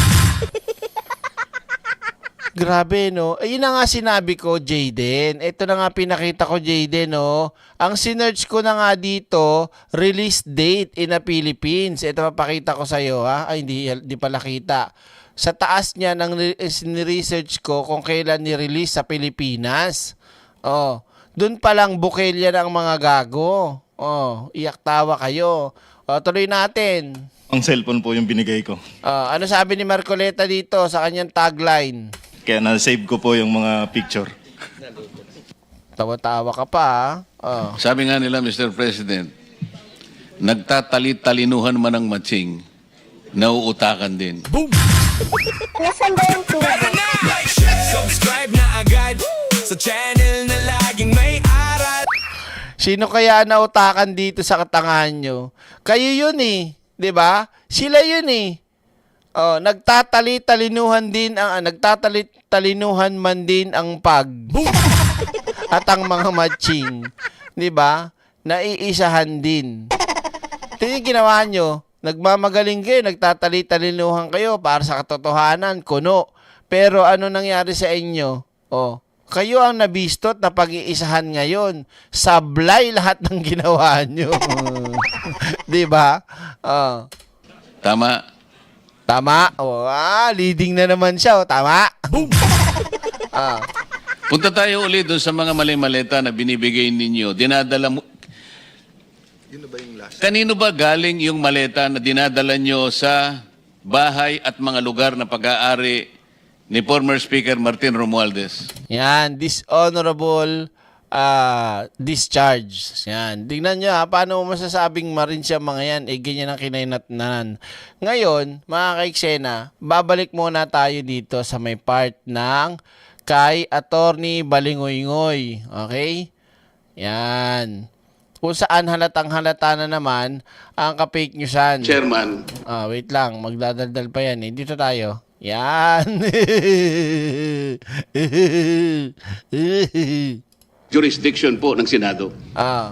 S1: Grabe, no? Ayun na nga sinabi ko, Jayden. Ito na nga pinakita ko, Jayden, no? Ang sinearch ko na nga dito, release date in the Philippines. Ito papakita ko sa'yo, ha? Ay, hindi pala kita. Sa taas niya, ni-research ko kung kailan ni-release sa Pilipinas. Oh, doon pa lang bukelya ng mga gago. Oh, iyak tawa kayo. Oh, tuloy natin.
S8: Ang cellphone po yung binigay ko.
S1: Ano sabi ni Marcoleta dito sa kanyang tagline?
S8: Kaya na-save ko po yung mga picture.
S1: Tawa-tawa ka pa, ha? Oh.
S7: Sabi nga nila, Mr. President, nagtatalit-talinuhan man ang matching, nauutakan din.
S4: Nasaan ba yung tubo?
S9: Subscribe na agad sa channel na laging may aral.
S1: Sino kaya nautakan dito sa katangahan nyo? Kayo yun eh. 'Di ba? Sila yun eh. Oh, nagtatali-talinuhan man din ang pag. At ang mga matching. 'Di ba? Naiisahan din. Ito yung ginawa nyo. Nagmamagaling kayo, nagtatali-talinuhan kayo para sa katotohanan, kuno. Pero ano nangyari sa inyo? Oh, kayo ang nabistot na pag-iisahan ngayon. Sablay lahat ng ginawa nyo. 'Di ba?
S7: Tama.
S1: Tama. Oh, leading na naman siya. Oh, tama.
S7: Punta tayo ulit doon sa mga mali-maleta na binibigay ninyo. Dinadala mo... Kanino ba galing yung maleta na dinadala nyo sa bahay at mga lugar na pag-aari ni former Speaker Martin Romualdez?
S1: Yan, dishonorable discharge. Yan. Tingnan nyo paano mo masasabing marin siya mga yan, ganyan ang kinainatnan. Ngayon, mga kaiksena, babalik muna tayo dito sa may part ng kay Attorney Balingoy-ngoy. Okay? Yan. Kung saan halatang halata na naman ang ka-fake newsan.
S7: Chairman.
S1: Wait lang, magdadaldal pa yan eh. Dito tayo. Yan.
S10: Jurisdiction po ng Senado.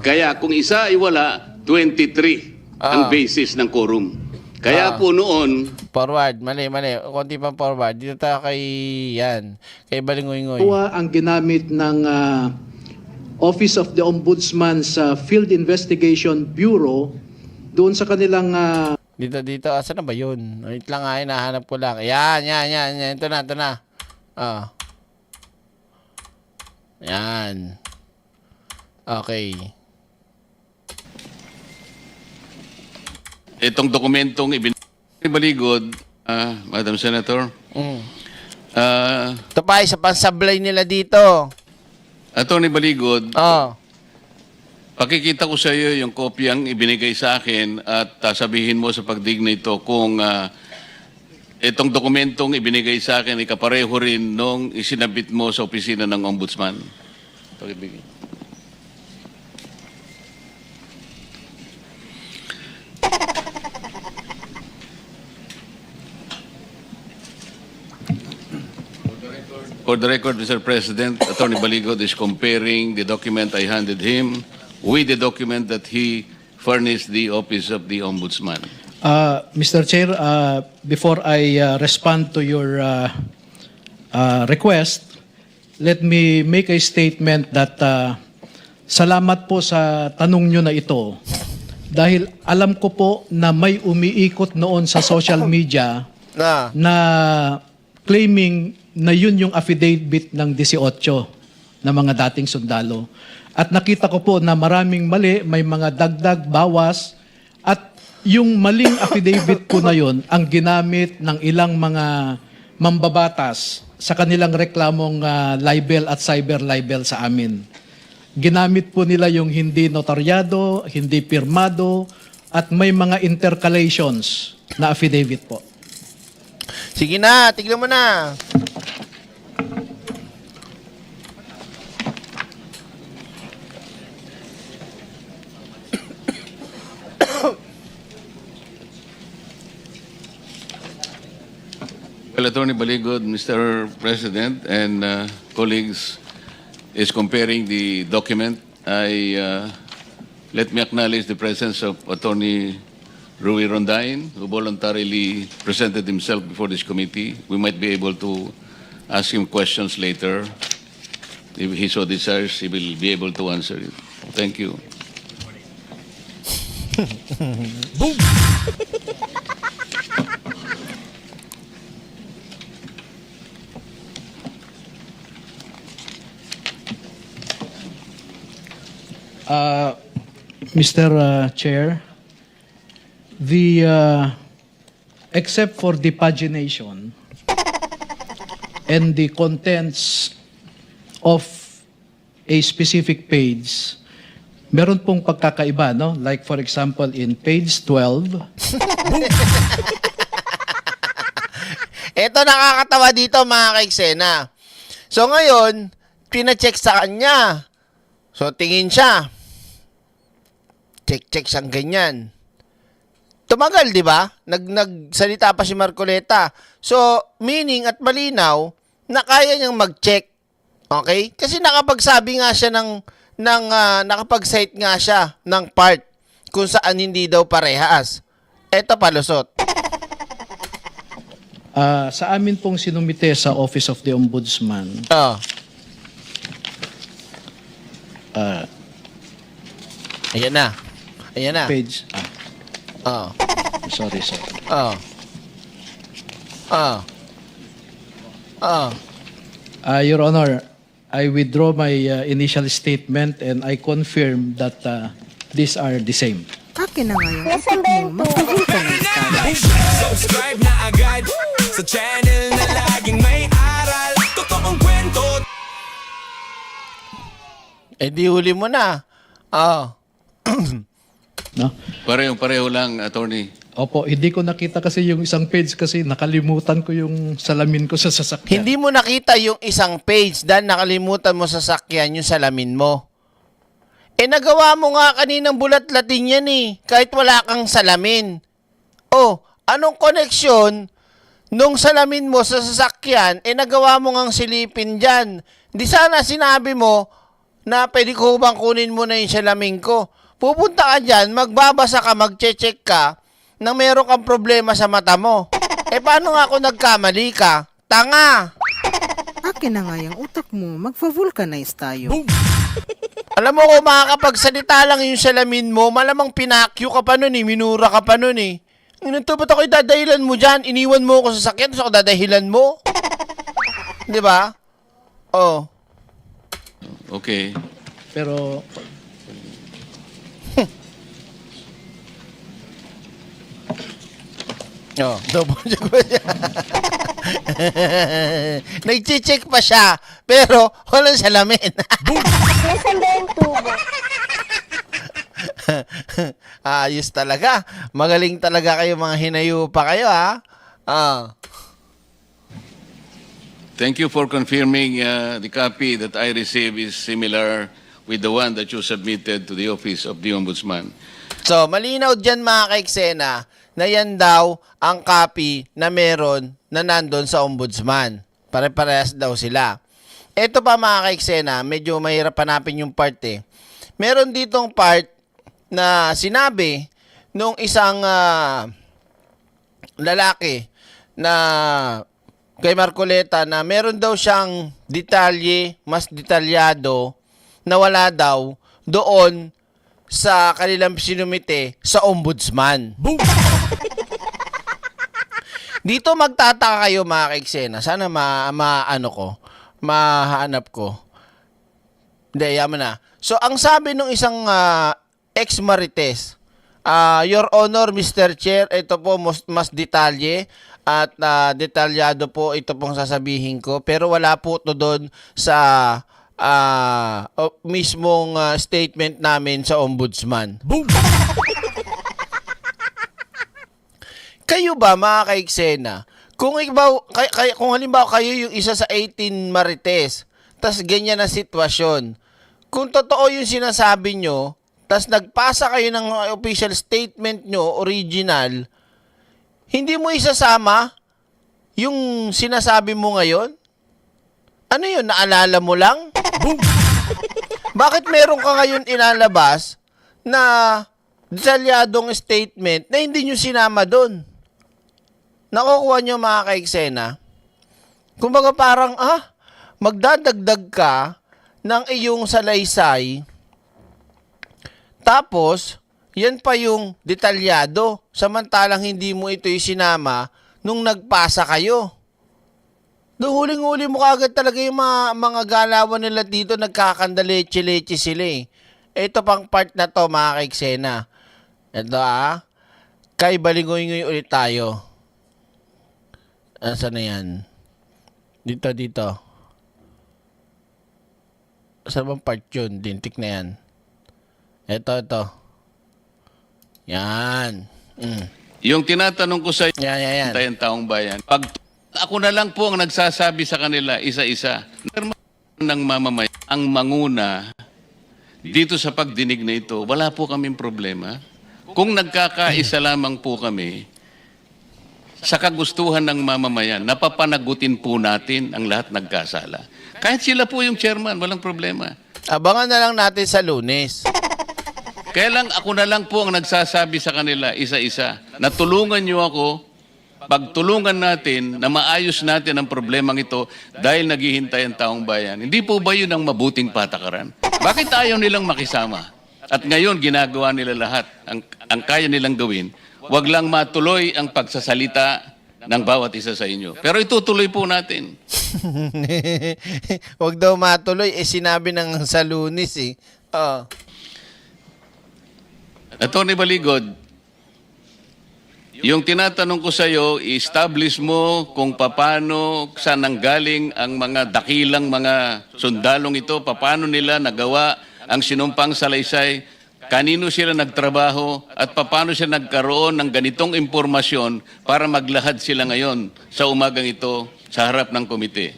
S10: Kaya kung isa ay wala, 23 ang basis ng quorum. Kaya po noon...
S1: Forward, mali. Konti pang forward. Dito tayo kay Balingoy-ngoy.
S11: Ang ginamit ng Office of the Ombudsman's Field Investigation Bureau doon sa kanilang...
S1: Dito. Asan na ba yun? Wait lang nga, hinahanap ko lang. Yan. Ito na. Yan. Okay.
S7: Itong dokumentong ibinaligod, Madam Senator,
S1: Ito pa, isa pang sablay nila dito.
S7: Attorney Baligod, pakikita ko sa iyo yung kopyang ibinigay sa akin at sabihin mo sa pagdig na ito kung itong dokumentong ibinigay sa akin ay kapareho rin nung isinabit mo sa opisina ng Ombudsman. Pakibigay. For the record, Mr. President, Attorney Baligod is comparing the document I handed him with the document that he furnished the Office of the Ombudsman.
S11: Mr. Chair, before I respond to your request, let me make a statement that salamat po sa tanong nyo na ito. Dahil alam ko po na may umiikot noon sa social media na claiming na yun yung affidavit ng 18 na mga dating sundalo. At nakita ko po na maraming mali, may mga dagdag, bawas, at yung maling affidavit po na yun ang ginamit ng ilang mga mambabatas sa kanilang reklamong libel at cyber libel sa amin. Ginamit po nila yung hindi notaryado, hindi pirmado, at may mga intercalations na affidavit po.
S1: Sige na, tignan mo na.
S7: Well, Attorney Baligod, Mr. President and colleagues, is comparing the document. Let me acknowledge the presence of Attorney Rui Rondain, who voluntarily presented himself before this committee. We might be able to ask him questions later. If he so desires, he will be able to answer it. Thank you.
S11: Mr. Chair, except for the pagination and the contents of a specific page, meron pong pagkakaiba, no? Like for example, in page 12,
S1: Ito nakakatawa dito mga ka-eksena. So ngayon, pina-check sa kanya. So tingin siya. Check siyang ganyan. Tumagal, di ba? Nagsalita pa si Marcoleta. So, meaning at malinaw na kaya niyang mag-check. Okay? Kasi nakapagsabi nga siya nakapag-cite nga siya ng part kung saan hindi daw parehas. Eto palusot.
S11: sa amin pong sinumite sa Office of the Ombudsman,
S1: Ayan na. Ayan na.
S11: page, sorry. Your Honor, I withdraw my initial statement and I confirm that these are the same.
S2: Akin na nga yung
S4: Nasaan
S2: utak
S4: ba
S2: mo.
S4: yung tubo?
S2: Magpavul ka na istado.
S9: Subscribe na agad sa channel na laging may aral. Totoong kwento.
S1: Eh di huli mo na.
S11: No?
S7: Pareho lang, attorney.
S11: Opo, hindi ko nakita kasi yung isang page kasi nakalimutan ko yung salamin ko sa sasakyan.
S1: Hindi mo nakita yung isang page dahil nakalimutan mo sa sakyan yung salamin mo. Eh nagawa mo nga kaninang bulat-latin yan eh, kahit wala kang salamin. Oh, anong koneksyon nung salamin mo sa sasakyan, eh nagawa mo ngang silipin dyan. Di sana sinabi mo na pwede ko bang kunin mo na yung salamin ko. Pupunta ka dyan, magbabasa ka, magche-check ka, nang meron kang problema sa mata mo. Eh paano nga ako nagkamali ka? Tanga!
S2: Akin na nga yung utak mo. Magfa-vulcanize tayo.
S1: Alam mo kung makakapagsalita lang yung salamin mo, malamang pinakyo ka pa nun eh, minura ka pa nun eh. Ito, ba't ako idadahilan mo dyan? Iniwan mo ako sa sakyan, tapos ako dadahilan mo? Di ba? Oh.
S7: Okay.
S11: Pero
S1: Oh, double check pa siya. Nag-check pa siya, pero walang salamin.
S4: Nasaan ba yung tubo?
S1: Ayos talaga. Magaling talaga kayo, mga hinayo pa kayo, ha?
S7: Thank you for confirming the copy that I received is similar with the one that you submitted to the Office of the Ombudsman.
S1: So, malinaw dyan mga kaiksena na yan daw ang copy na meron na nandun sa ombudsman. Pare-parehas daw sila. Ito pa mga kaiksena, medyo mahirap hanapin yung part eh. Meron ditong part na sinabi nung isang lalaki na kay Marcoleta na meron daw siyang detalye, mas detalyado na wala daw doon sa kanilang sinumite sa ombudsman. Dito magtataka kayo mga kaiksena. Sana mahanap ko. Hindi, yaman na. So, ang sabi nung isang ex-marites, Your Honor, Mr. Chair, ito po mas detalye at detalyado po ito pong sasabihin ko. Pero wala po to doon sa mismong statement namin sa ombudsman. Kayo ba mga kaiksena, kung halimbawa kayo yung isa sa 18 marites, tas ganyan na sitwasyon, kung totoo yung sinasabi nyo, tas nagpasa kayo ng official statement nyo, original, hindi mo isasama yung sinasabi mo ngayon? Ano yun, naalala mo lang? Bakit meron ka ngayon inalabas na detalyadong statement na hindi nyo sinama doon? Nakukuha nyo mga kaiksena? Kumbaga parang, magdadagdag ka ng iyong salaysay, tapos, yan pa yung detalyado, samantalang hindi mo ito isinama nung nagpasa kayo. Huling-huli mo kagad talaga yung mga galawan nila dito, nagkakandaleche-leche sila eh. Ito pang part na to, mga kaiksena. Ito kay balingoy-ngoy ulit tayo. Saan na yan? Dito. Saan bang part yun? Dintik na yan. Ito. Yan.
S7: Yung tinatanong ko sa
S1: Yan.
S7: tayong taong bayan, pag ako na lang po ang nagsasabi sa kanila isa-isa, ng mamamayan, ang manguna dito sa pagdinig na ito, wala po kaming problema. Kung nagkakaisa lamang po kami sa kagustuhan ng mamamayan, napapanagutin po natin ang lahat nagkasala. Kahit sila po yung chairman, walang problema.
S1: Abangan na lang natin sa Lunes.
S7: Kaya lang ako na lang po ang nagsasabi sa kanila isa-isa na tulungan niyo ako, pagtulungan natin na maayos natin ang problemang ito dahil naghihintay ang taong bayan. Hindi po ba yun ang mabuting patakaran? Bakit ayaw nilang makisama? At ngayon ginagawa nila lahat ang kaya nilang gawin. Huwag lang matuloy ang pagsasalita ng bawat isa sa inyo. Pero itutuloy po natin.
S1: Huwag daw matuloy, sinabi ng sa Lunes eh.
S7: Atty. Baligod, yung tinatanong ko sa iyo, i-establish mo kung paano, saan nanggaling ang mga dakilang mga sundalong ito, paano nila nagawa ang sinumpang salaysay, kanino sila nagtrabaho, at paano sila nagkaroon ng ganitong impormasyon para maglahad sila ngayon sa umagang ito sa harap ng komite.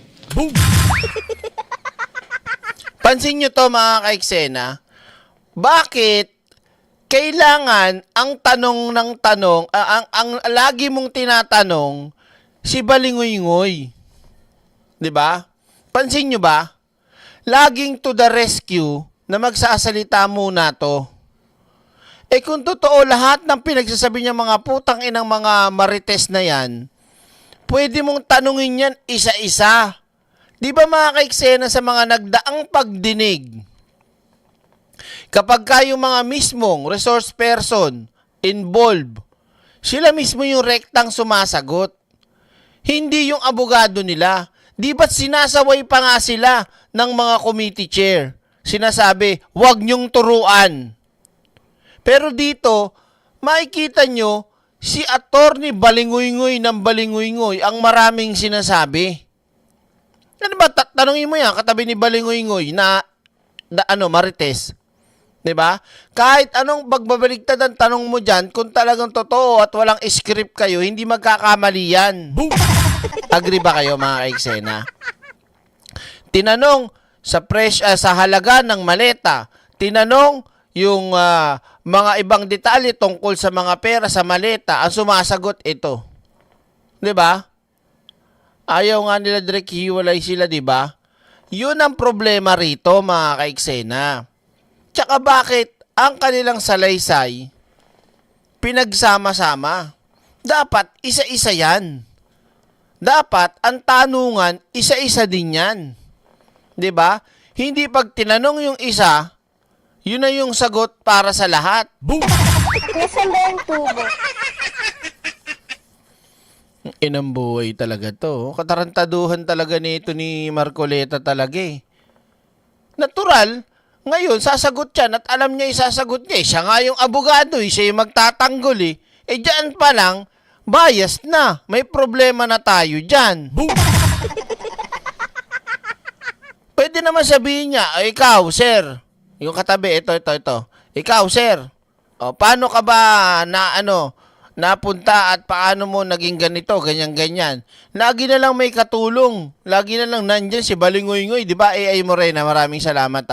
S1: Pansin nyo to mga kaiksena, bakit kailangan ang tanong ng tanong, ang lagi mong tinatanong, si Balingoy-ngoy? 'Di ba? Pansin nyo ba? Laging to the rescue na magsasalita muna to. Kung totoo lahat ng pinagsasabi niya mga putang inang mga marites na yan, pwede mong tanungin yan isa-isa. Di ba mga kaiksena sa mga nagdaang pagdinig? Kapag kayong mga mismong resource person involved, sila mismo yung rektang sumasagot. Hindi yung abogado nila. Di ba't sinasaway pa nga sila ng mga committee chair? Sinasabi, huwag niyong turuan. Pero dito, makikita nyo, si Attorney Balingoy-ngoy ng Balingoy-ngoy ang maraming sinasabi. Ano ba, tanongin mo yan, katabi ni Balingoy-ngoy na marites. 'Di ba? Kahit anong pagbabaligtad ang tanong mo diyan, kung talagang totoo at walang script kayo, hindi magkakamali yan. Agree ba kayo mga kaiksena? Tinanong sa halaga ng maleta, tinanong yung mga ibang detalye tungkol sa mga pera sa maleta, ang sumasagot ito. 'Di ba? Ayaw nga nila direct hiwalay sila, 'di ba? 'Yun ang problema rito mga kaiksena. Tsaka bakit ang kanilang salaysay pinagsama-sama? Dapat isa-isa yan. Dapat ang tanungan isa-isa din yan. 'Di ba? Hindi pag tinanong yung isa, yun na yung sagot para sa lahat.
S4: Nasaan ba yung tubo?
S1: Inang buhay talaga to. Katarantaduhan talaga nito ni Marcoleta talaga eh. Natural, ngayon sasagot yan at alam niya isasagot niya. Siya nga yung abogado, siya yung magtatanggol eh. Diyan pa lang, biased na. May problema na tayo dyan. Pwede naman sabihin niya, ikaw sir, yung katabi, ito. Ikaw sir, paano ka ba napunta at paano mo naging ganito, ganyan. Lagi na lang may katulong. Lagi na lang nandyan si Balingoy-ngoy. Di ba, AI Morena, maraming salamat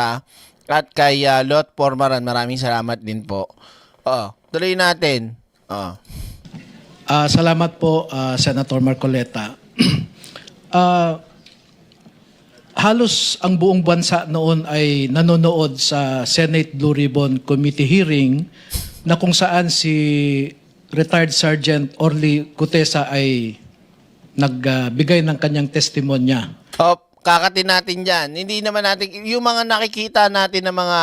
S1: At kay Lot Pormaran, maraming salamat din po. Tuloy natin.
S11: Salamat po, Senator Marcoleta. Halos ang buong bansa noon ay nanonood sa Senate Blue Ribbon Committee hearing na kung saan si retired Sergeant Orly Gutesa ay nagbigay ng kanyang testimonya.
S1: Kakatin natin dyan. Hindi naman natin, yung mga nakikita natin ng mga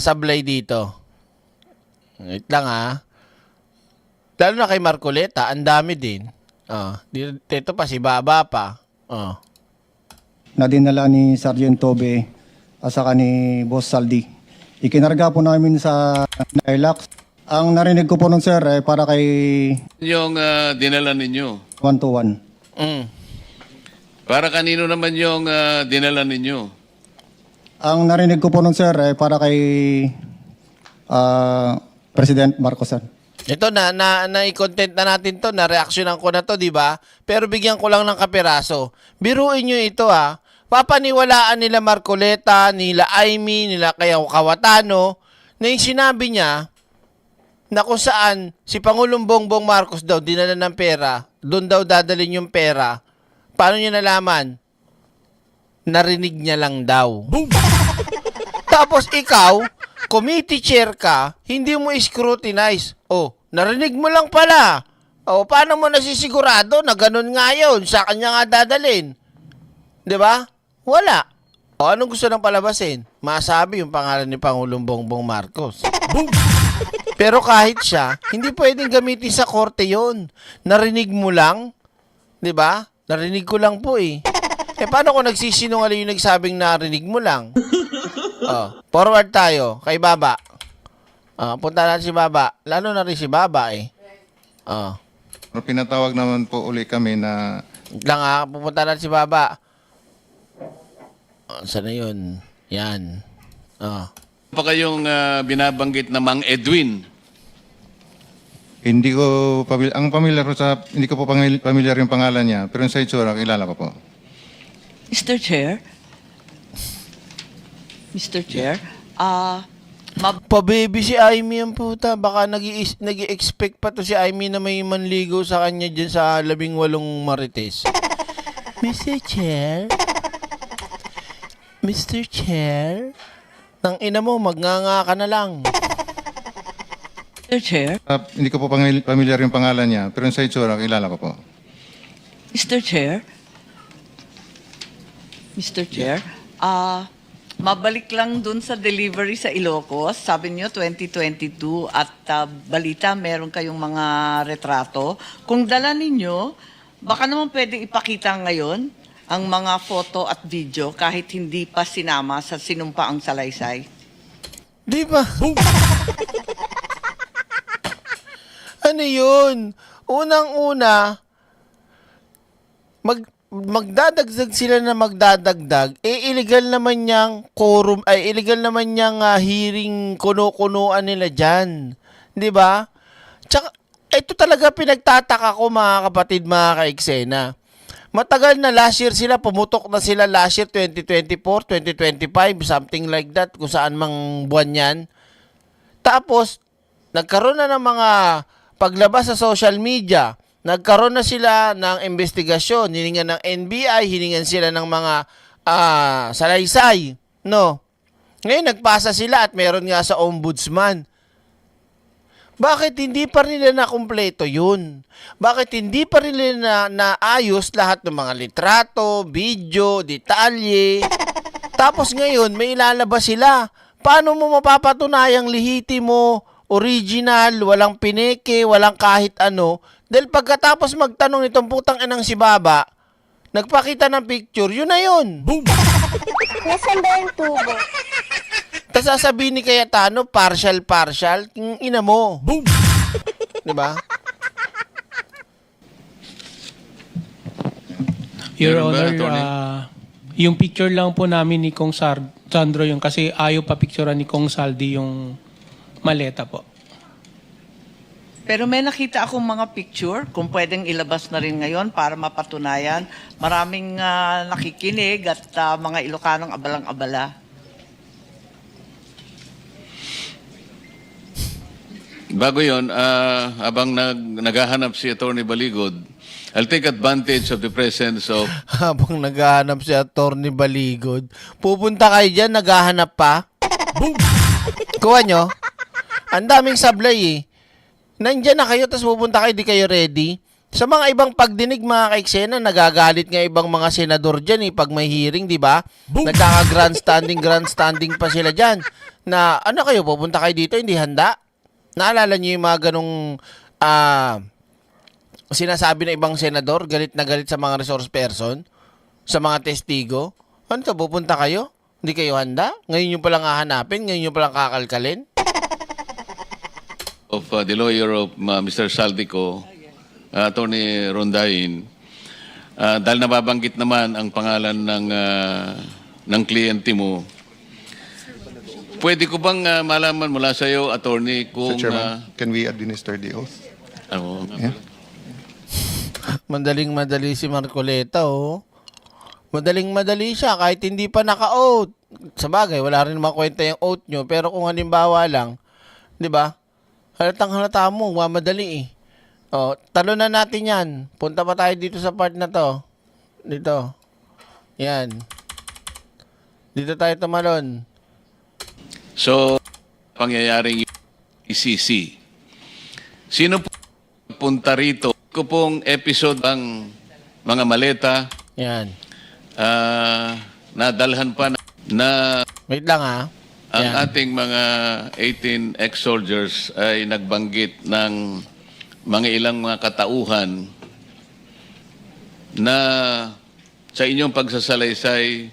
S1: sablay dito. Wait lang Lalo na kay Marcoleta, ang dami din. Dito pa, si Baba pa.
S12: Na dinala ni Sergeant Tobe at saka ni Boss Saldi. Ikinarga po namin sa Relax. Ang narinig ko po nun, sir, para kay
S7: Yung dinala ninyo.
S12: 121.
S7: Para kanino naman yung dinala ninyo?
S12: Ang narinig ko po nun, sir, para kay President Marcos, sir.
S1: Ito na-content na natin to, na-reactionan ko na to, di ba? Pero bigyan ko lang ng kapiraso. Biruin nyo ito Papaniwalaan nila Marcoleta, nila Aimee, nila Kawatano, na yung sinabi niya na kung saan si Pangulong Bongbong Marcos daw dinala ng pera, doon daw dadalhin yung pera. Paano niya nalaman? Narinig niya lang daw. Tapos ikaw, committee chair ka, hindi mo scrutinize. Narinig mo lang pala. Paano mo nasisigurado na ganun nga yun? Sa kanya nga dadalhin. 'Di ba? Wala. Anong gusto nang palabasin? Masabi yung pangalan ni Pangulong Bongbong Marcos. Pero kahit siya, hindi pwedeng gamitin sa korte yon. Narinig mo lang. 'Di ba? Narinig ko lang po paano kung nagsisinungaling yung nagsabing narinig mo lang? Forward tayo kay Baba. Punta natin si Baba. Lalo na rin si Baba
S5: Pero pinatawag naman po uli kami na
S1: pupunta natin si Baba. Saan na yun? Yan.
S7: Pa kayong binabanggit na Mang Edwin?
S5: hindi ko hindi ko po pamilyar yung pangalan niya, pero sa itsura kilala ko po.
S13: Mr. Chair,
S1: Pa-baby si Aimee ang puta. Baka nag-i-expect pa to si Aimee na may manligo sa kanya dyan sa 18 Marites. Mr. Chair, nang ina mo, magnganga ka na lang.
S13: Mr. Chair,
S5: Hindi ko po pamilyar yung pangalan niya, pero sa itsura kilala ko po.
S13: Mr. Chair, mabalik lang dun sa delivery sa Ilocos. Sabi niyo 2022 at balita meron kayong mga retrato. Kung dala ninyo, baka naman pwede ipakita ngayon ang mga foto at video kahit hindi pa sinama sa sinumpaang salaysay.
S1: Di ba? Ano yun? Unang-una, magdadagdag sila na magdadagdag, illegal naman niyang quorum, illegal naman niyang hearing kuno-kunuan nila dyan. Di ba? Tsaka, ito talaga pinagtataka ko mga kapatid, mga ka-eksena. Matagal na last year sila, pumutok na sila last year, 2024, 2025, something like that, kung saan mang buwan yan. Tapos, nagkaroon na ng mga paglabas sa social media, nagkaroon na sila ng investigasyon, hiningan ng NBI, hiningan sila ng mga salaysay, no? Ngayon, nagpasa sila at meron nga sa ombudsman. Bakit hindi pa rin nila nakumpleto yun? Bakit hindi pa rin nila naayos lahat ng mga litrato, video, detalye? Tapos ngayon, may ilalabas sila. Paano mo mapapatunayang lihiti mo, original, walang pineke, walang kahit ano? Dahil pagkatapos magtanong nitong putang inang si Baba, nagpakita ng picture, yun na yun. Boom!
S4: Nasaan ba yung tubo?
S1: Tapos sasabihin ni Cayetano, partial, ina mo. Boom! Diba?
S14: Your
S7: Meron ba,
S14: Honor,
S7: Attorney?
S14: yung picture lang po namin ni Kong Sandro yung kasi ayaw pa picturean ni Kong Saldi yung maleta po.
S13: Pero may nakita akong mga picture, kung pwedeng ilabas na rin ngayon para mapatunayan. Maraming nakikinig at mga Ilocanong abalang-abala.
S7: Bago yon, habang naghahanap si Attorney Baligod, I'll take advantage of the presence of...
S1: Habang naghahanap si Atty. Baligod, pupunta kayo dyan, naghahanap pa? Boom! Kuha nyo? Ang daming sablay Nandyan na kayo, tapos pupunta kayo, di kayo ready? Sa mga ibang pagdinig, mga kaiksena, nagagalit nga ibang mga senador dyan pag may hearing, di ba? Grandstanding pa sila dyan. Na, ano kayo, pupunta kayo dito, hindi handa? Naalala niyo yung mga ganong sinasabi ng ibang senador, galit na galit sa mga resource person, sa mga testigo? Ano to, pupunta kayo? Hindi kayo handa? Ngayon yung palang hahanapin? Ngayon yung palang kakalkalin?
S7: Of the lawyer of Mr. Saldico, Attorney Rondain, dahil nababanggit naman ang pangalan ng kliyente mo, pwede ko bang malaman mula sa iyo, Attorney, kung...
S5: Mr. Chairman, can we administer the oath?
S7: Yeah.
S1: Madaling-madali si Marcoleta, oh. Madaling-madali siya kahit hindi pa naka-oath. Sabagay, wala rin makwenta yung oath nyo, pero kung halimbawa lang, di ba? Halatang-halata mo, mamadali Oh, talo na natin yan. Punta pa tayo dito sa part na to. Dito. Yan. Dito tayo tumalon.
S7: So, pangyayaring ICC. Sino po punta rito? Ko pong episode ang mga maleta.
S1: Yan.
S7: Nadalhan pa na
S1: Wait lang ha.
S7: ang
S1: Yan.
S7: ating mga 18 ex-soldiers ay nagbanggit ng mga ilang mga katauhan na sa inyong pagsasalaysay,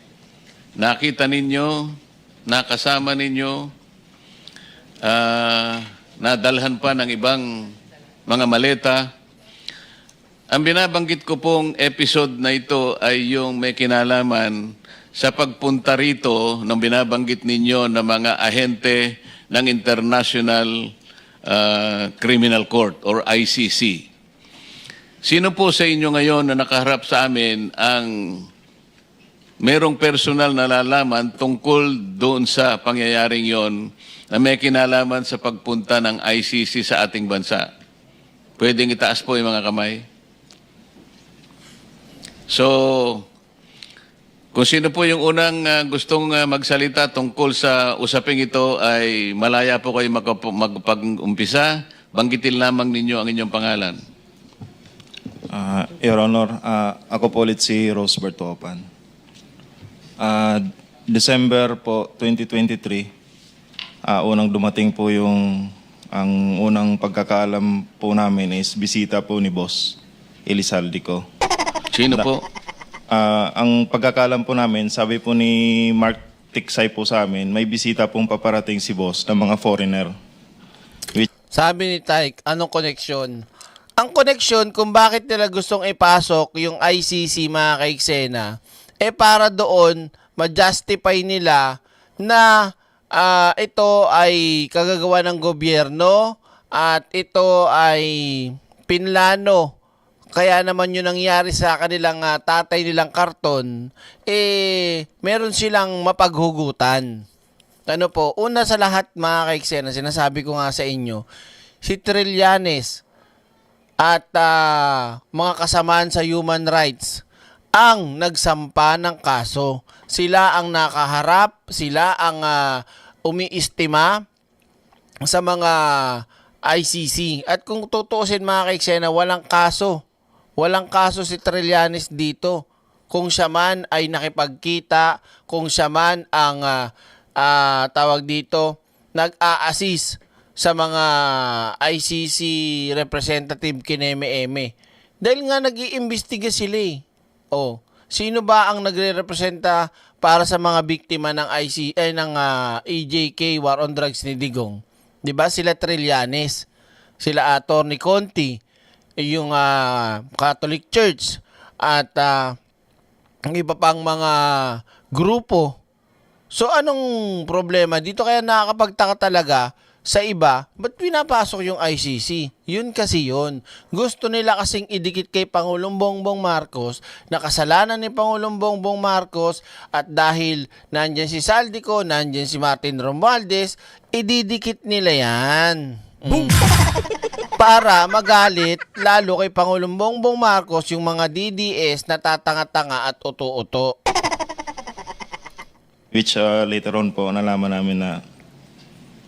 S7: nakita ninyo, nakasama ninyo, nadalhan pa ng ibang mga maleta. Ang binabanggit ko pong episode na ito ay yung may kinalaman sa pagpunta rito ng binabanggit ninyo na mga ahente ng International Criminal Court or ICC. Sino po sa inyo ngayon na nakaharap sa amin ang merong personal na nalalaman tungkol doon sa pangyayaring yon na may kinalaman sa pagpunta ng ICC sa ating bansa? Pwedeng itaas po yung mga kamay. So, kung sino po yung unang gustong magsalita tungkol sa usaping ito ay malaya po kayo magpag-umpisa. Banggitin lamang ninyo ang inyong pangalan.
S8: Your Honor, ako po ulit si Rose Bertopan. December po 2023, unang dumating po ang unang pagkakaalam po namin is bisita po ni Boss Elizalde ko.
S7: Sino po?
S8: Ang pagkakaalam po namin, sabi po ni Mark Tiksay po sa amin, may bisita pong paparating si Boss ng mga foreigner.
S1: Sabi ni Tyke, anong koneksyon? Ang koneksyon kung bakit nila gustong ipasok yung ICC, mga kaiksena, para doon ma-justify nila na ito ay kagagawa ng gobyerno at ito ay pinlano. Kaya naman yung nangyari sa kanilang tatay nilang karton, meron silang mapaghugutan. Ano po, una sa lahat, mga kaiksena, sinasabi ko nga sa inyo, si Trillanes at mga kasamaan sa human rights ang nagsampa ng kaso. Sila ang nakaharap, sila ang umiistima sa mga ICC. At kung tutuusin, mga kaiksena, walang kaso. Walang kaso si Trillanes dito. Kung siya man ay nakipagkita, kung siya man ang tawag dito, nag-a-assist sa mga ICC representative kineme-eme. Dahil nga nag-iimbestiga sila Oh, sino ba ang nagre-representa para sa mga biktima ng EJK War on Drugs ni Digong? 'Di ba sila Trillanes, sila Atty. Conti, yung Catholic Church at ang iba pang mga grupo. So anong problema dito? Kaya nakakapagtaka talaga sa iba, ba't pinapasok yung ICC? Yun kasi yun. Gusto nila kasing idikit kay Pangulong Bongbong Marcos na kasalanan ni Pangulong Bongbong Marcos at dahil nandyan si Saldico, nandyan si Martin Romualdez, ididikit nila yan. Para magalit lalo kay Pangulong Bongbong Marcos yung mga DDS na tatanga-tanga at uto-uto.
S8: Which later on po nalaman namin na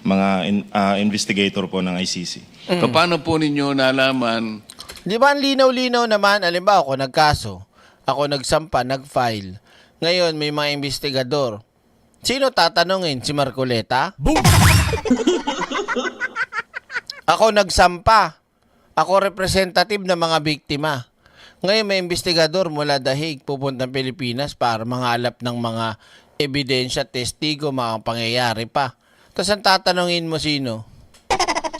S8: mga investigator po ng ICC.
S7: Paano po ninyo nalaman
S1: Di ba ang linaw-linaw naman, alimbawa ako nagkaso, ako nagsampa, nag-file. Ngayon may mga investigador. Sino tatanungin? Si Marcoleta? Ako nagsampa. Ako representative ng mga biktima. Ngayon may investigador mula Dahig pupuntang Pilipinas para manghalap ng mga ebidensya, testigo, mga pangyayari pa. Tapos ang tatanungin mo sino?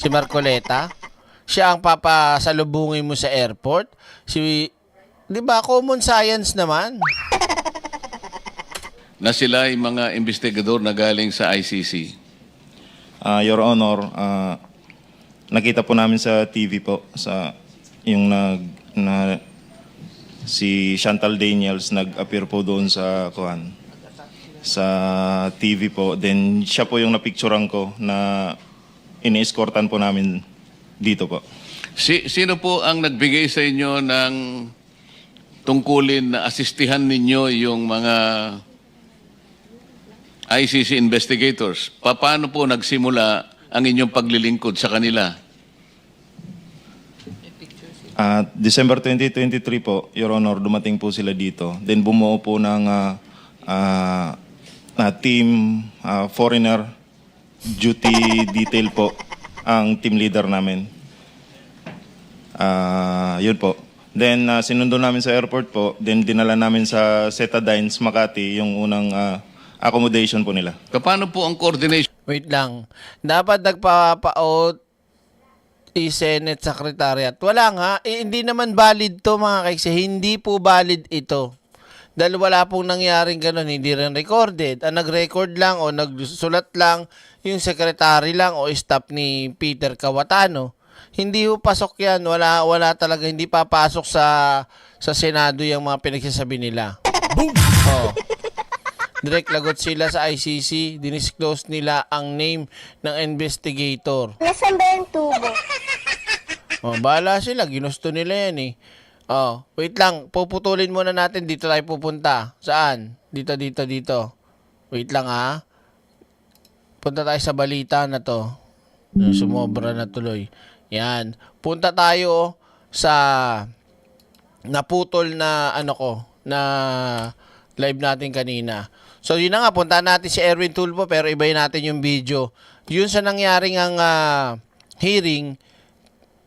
S1: Si Marcoleta? Siya ang papasalubungin mo sa airport? Di ba, common science naman?
S7: Na sila ay mga investigador na galing sa ICC.
S8: Your Honor, nakita po namin sa TV po sa yung si Chantal Daniels nag-appear po doon sa TV po. Then siya po yung napicturean ko na ini-escortan po namin dito po.
S7: Sino po ang nagbigay sa inyo ng tungkulin na asistihan ninyo yung mga ICC investigators? Paano po nagsimula ang inyong paglilingkod sa kanila?
S8: December 2023 po, Your Honor, dumating po sila dito. Then bumuo po ng team, foreigner duty detail po ang team leader namin. Yun po. Then sinundo namin sa airport po, then dinala namin sa Setadines, Makati, yung unang accommodation po nila.
S7: Paano po ang coordination?
S1: Wait lang. Dapat nagpapa-out i-Senate Secretariat. Wala nga. Hindi naman valid to mga kaiksi. Hindi po valid ito. Dahil wala pong nangyaring ganun. Hindi rin recorded. Ang nag-record lang o nagsulat lang yung secretary lang o staff ni Peter Cawatano. Hindi po pasok yan. Wala talaga. Hindi papasok sa Senado yung mga pinagsasabi nila. Boom! Oh. Direct lagot sila sa ICC. Dinisclose nila ang name ng investigator.
S4: Nasaan ba yung tubo?
S1: Oh, bahala sila. Ginusto nila yan eh. Oh, wait lang. Puputulin muna natin. Dito tayo pupunta. Saan? Dito. Wait lang ha. Punta tayo sa balita na to. Sumobra na tuloy. Yan. Punta tayo sa naputol na na live natin kanina. So yun na nga, punta natin si Erwin Tulfo pero ibayin natin yung video. Yun sa nangyaring ang hearing,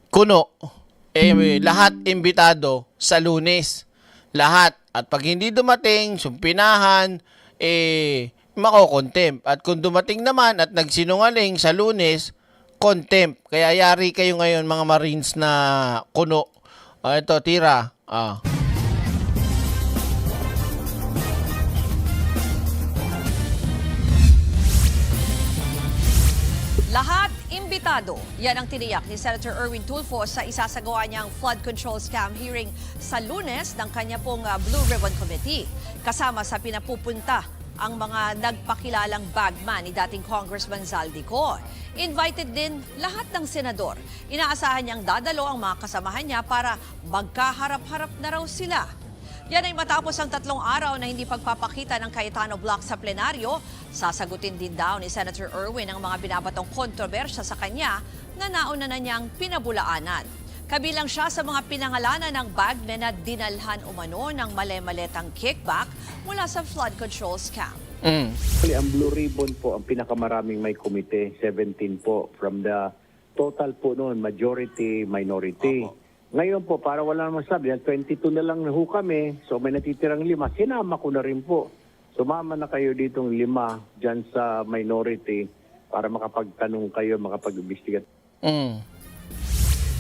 S1: kuno, lahat imbitado sa Lunes. Lahat. At pag hindi dumating, sumpinahan, mako-contempt. At kung dumating naman at nagsinungaling sa Lunes, contempt. Kaya yari kayo ngayon mga Marines na kuno. Ito, tira.
S3: Lahat imbitado. Yan ang tiniyak ni Senator Erwin Tulfo sa isasagawa niyang flood control scam hearing sa Lunes ng kanya pong Blue Ribbon Committee. Kasama sa pinapupunta ang mga nagpakilalang bagman ni dating Congressman Zaldico. Invited din lahat ng senador. Inaasahan niyang dadalo ang mga kasamahan niya para magkaharap-harap na raw sila. Yan ay matapos ang 3 araw na hindi pagpapakita ng Cayetano Block sa plenaryo. Sasagutin din daw ni Senator Erwin ang mga binabatong kontrobersya sa kanya na nauna na niyang pinabulaanan. Kabilang siya sa mga pinangalanan ng bagmen na dinalhan umano ng male-maletang kickback mula sa flood control scam.
S15: Ang Blue Ribbon po ang pinakamaraming may komite, 17 po. From the total po noon, majority, minority. Ngayon po, para wala namang sabi, 22 na lang na ho kami, so may natitirang 5. Sinama ko na rin po. Sumama na kayo ditong 5 dyan sa minority para makapagtanong kayo, makapag-investigat.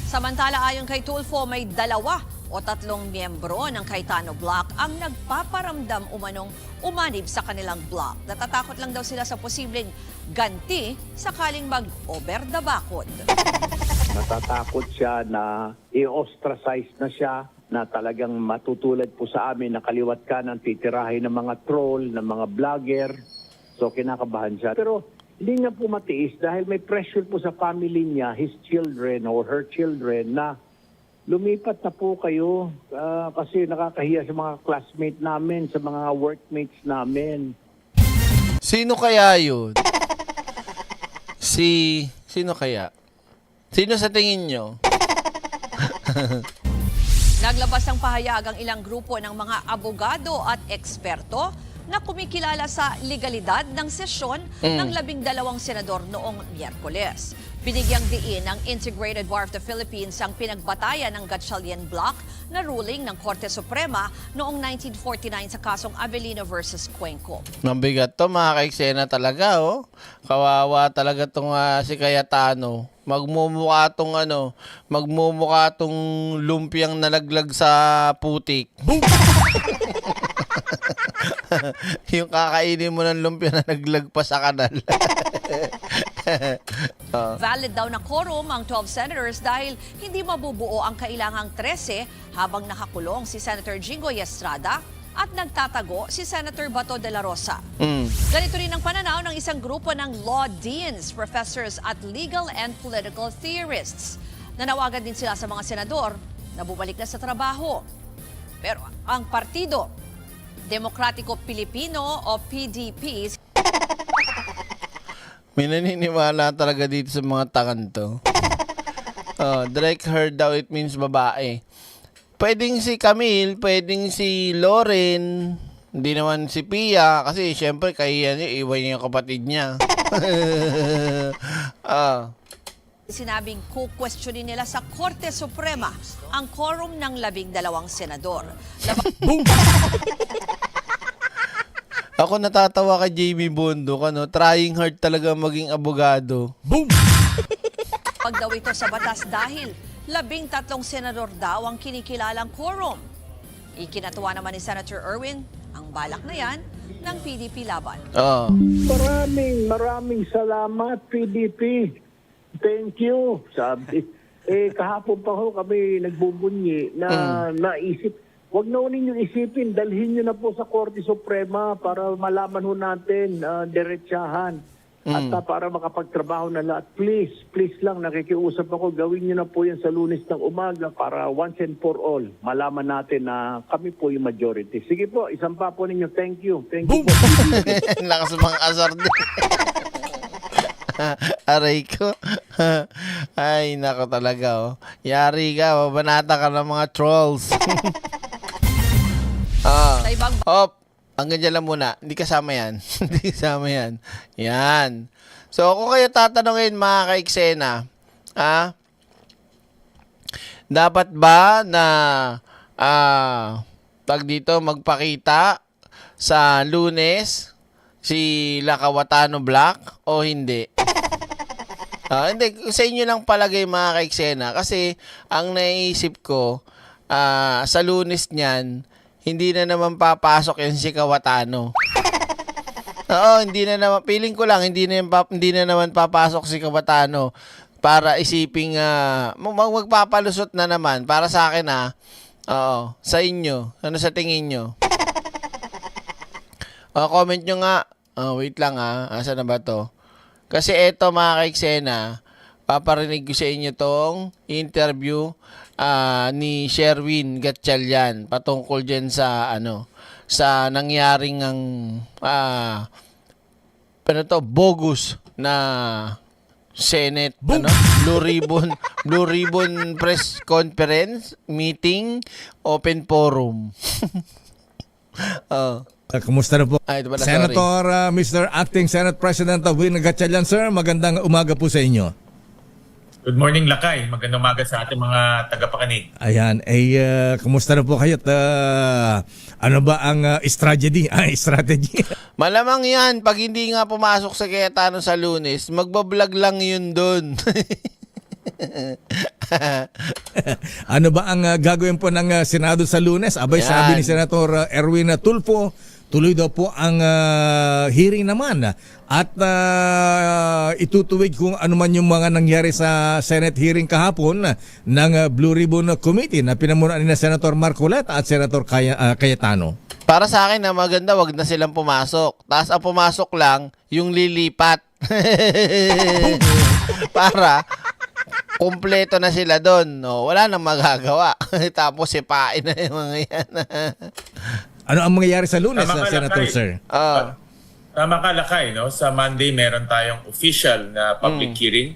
S3: Samantala ayon kay Tulfo, may 2 o 3 miyembro ng Cayetano Block ang nagpaparamdam umanong umanib sa kanilang block. Natatakot lang daw sila sa posibleng ganti sakaling mag-over the bakod.
S15: Natatakot siya na i-ostracize na siya, na talagang matutulad po sa amin na kaliwat kanan titirahin ng mga troll, ng mga vlogger. So kinakabahan siya. Pero hindi niya po matiis dahil may pressure po sa family niya, his children or her children, na lumipat na po kayo kasi nakakahiya sa mga classmate namin, sa mga workmates namin.
S1: Sino kaya yun? Sino kaya? Sino sa tingin nyo?
S3: Naglabas ng pahayag ang ilang grupo ng mga abogado at eksperto na kumikilala sa legalidad ng sesyon ng 12 senador noong Miyerkules. Binigyang diin ng Integrated Bar of the Philippines ang pinagbatayan ng Gatchalian Block na ruling ng Korte Suprema noong 1949 sa kasong Avellino versus Cuenco.
S1: Mabigat to mga ka-eksena talaga, oh. Kawawa talaga tong si Cayetano. Magmumukha tong lumpiang nalaglag sa putik. Yung kakainin mo ng lumpia na naglag pa sa kanal.
S3: Valid daw na quorum ang 12 senators dahil hindi mabubuo ang kailangang 13 habang nakakulong si Senator Jingoy Estrada at nagtatago si Senator Bato de la Rosa. Ganito rin ang pananaw ng isang grupo ng law deans, professors at legal and political theorists. Nanawagan din sila sa mga senador na bumalik na sa trabaho. Pero ang partido Demokratiko Pilipino o PDP.
S1: May naniniwala talaga dito sa mga tangan to. Direct her daw, it means babae. Pwedeng si Camille, pwedeng si Lauren, hindi naman si Pia, kasi syempre kaya niya, iwan niya yung kapatid niya.
S3: Sinabing kukwestiyonin nila sa Korte Suprema ang quorum ng 12 senador.
S1: Ako natatawa kay Jamie Bondo, trying hard talaga maging abogado. Boom!
S3: Pag daw ito sa batas dahil 13 senador daw ang kinikilalang quorum. Ikinatuwa naman ni Senator Erwin ang balak na yan ng PDP laban.
S15: Maraming salamat, PDP. Thank you. Sabi, kahapon pa ho kami nagbubunyi na naisip, wag na ho ninyong isipin, dalhin nyo na po sa Korte Suprema para malaman ho natin, diretsahan. At para makapagtrabaho na lahat. Please lang, nakikiusap ako, gawin nyo na po yan sa Lunes ng umaga para once and for all, malaman natin na kami po yung majority. Sige po, isang pa po ninyo. Thank you. Thank you po.
S1: Lakas mga asar din. Aray ko. Ay, nako talaga, Yari ka, mabanata ka ng mga trolls. Hanggang dyan lang muna. Hindi kasama yan. Hindi kasama yan. Yan. So, kung kayo tatanungin mga ka-eksena, dapat ba na magpakita sa Lunes si Lacawatano Black o hindi? Hindi, sa inyo lang palagay mga ka-eksena. Kasi ang naisip ko, sa Lunes niyan, hindi na naman papasok yung si Cayetano. Hindi na naman, feeling ko lang, hindi na naman papasok si Cayetano para isiping, magpapalusot na naman. Para sa akin, sa inyo, ano sa tingin nyo? Comment nyo nga. Wait lang asa na ba to? Kasi eto mga ka-eksena, paparinig ko sa inyo tong interview ni Sherwin Gatchalian patungkol dyan sa sa nangyaring bogus na Senate Blue Ribbon press conference meeting open forum.
S16: Kumusta na po? Senator, Mr. Acting Senate President Win Gatchalian, sir, magandang umaga po sa inyo.
S17: Good morning, Lakay. Magandang umaga sa ating mga tagapakinig.
S16: Ayan, kumusta na po kayo? Ano ba ang strategy?
S1: Malamang yan, pag hindi nga pumasok sa Cayetano sa Lunes, magbablog lang yun doon.
S16: Ano ba ang gagawin po ng Senado sa Lunes? Abay, sabi ni Senator Erwin Tulfo, tuloy daw po ang hearing naman at itutuwid kung ano man yung mga nangyari sa Senate hearing kahapon ng Blue Ribbon Committee na pinamunuan ni Senator Marcoleta at Senator Cayetano.
S1: Para sa akin na maganda, wag na silang pumasok. Tapos ang pumasok lang, yung lilipat. Para kumpleto na sila doon. Wala nang magagawa. Tapos sipain na yung mga yan.
S16: Ano ang mangyayari sa Lunes, Senator, sir?
S17: Tama ka, Lakay. No? Sa Monday, meron tayong official na public hearing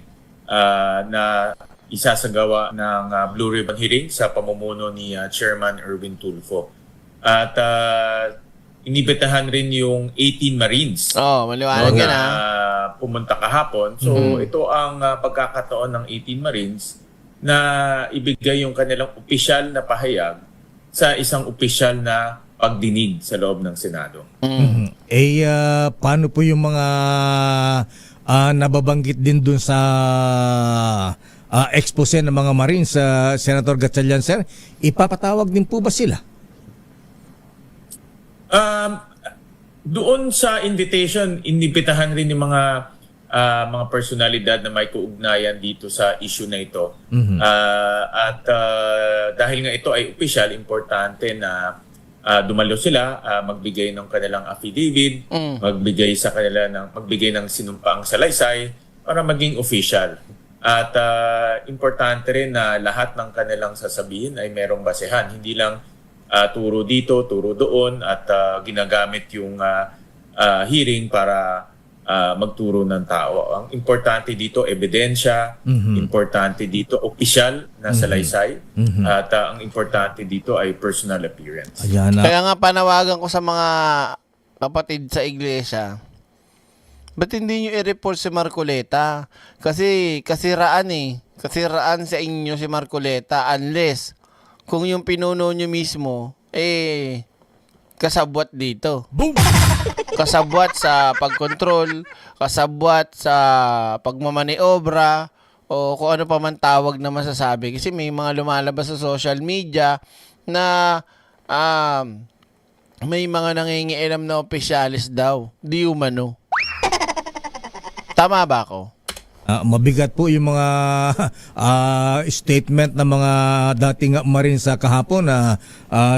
S17: na isasagawa ng Blue Ribbon hearing sa pamumuno ni Chairman Erwin Tulfo. At inibitahan rin yung 18 Marines
S1: maliwanag yan
S17: na pumunta kahapon. So ito ang pagkakataon ng 18 Marines na ibigay yung kanilang opisyal na pahayag sa isang opisyal na pagdinig sa loob ng Senado.
S16: Paano po yung mga nababanggit din dun sa expose ng mga Marines, Senator Gatchalian, sir? Ipapatawag din po ba sila?
S17: Doon sa invitation, inibitahan rin yung mga personalidad na may kaugnayan dito sa issue na ito. Dahil nga ito ay official, importante na dumalo sila, magbigay ng kanilang affidavit, magbigay ng sinumpaang salaysay para maging official. At importante rin na lahat ng kanilang sasabihin ay merong basehan, hindi lang turo dito, turo doon, at ginagamit yung hearing para magturo ng tao. Ang importante dito, ebidensya. Importante dito, opisyal na salaysay. At ang importante dito ay personal appearance.
S1: Kaya nga panawagan ko sa mga kapatid sa iglesia, ba't hindi nyo i-report si Marcoleta? Kasi kasiraan kasiraan sa inyo si Marcoleta unless kung yung pinuno nyo mismo, kasabwat dito. Boom! Kasabwat sa pagkontrol, kasabwat sa pagmamaniobra, o kung ano pa man tawag na masasabi. Kasi may mga lumalabas sa social media na may mga nangingialam na opisyalis daw. Di umano. Tama ba ako?
S16: Mabigat po yung mga statement ng mga dating Marines sa kahapon na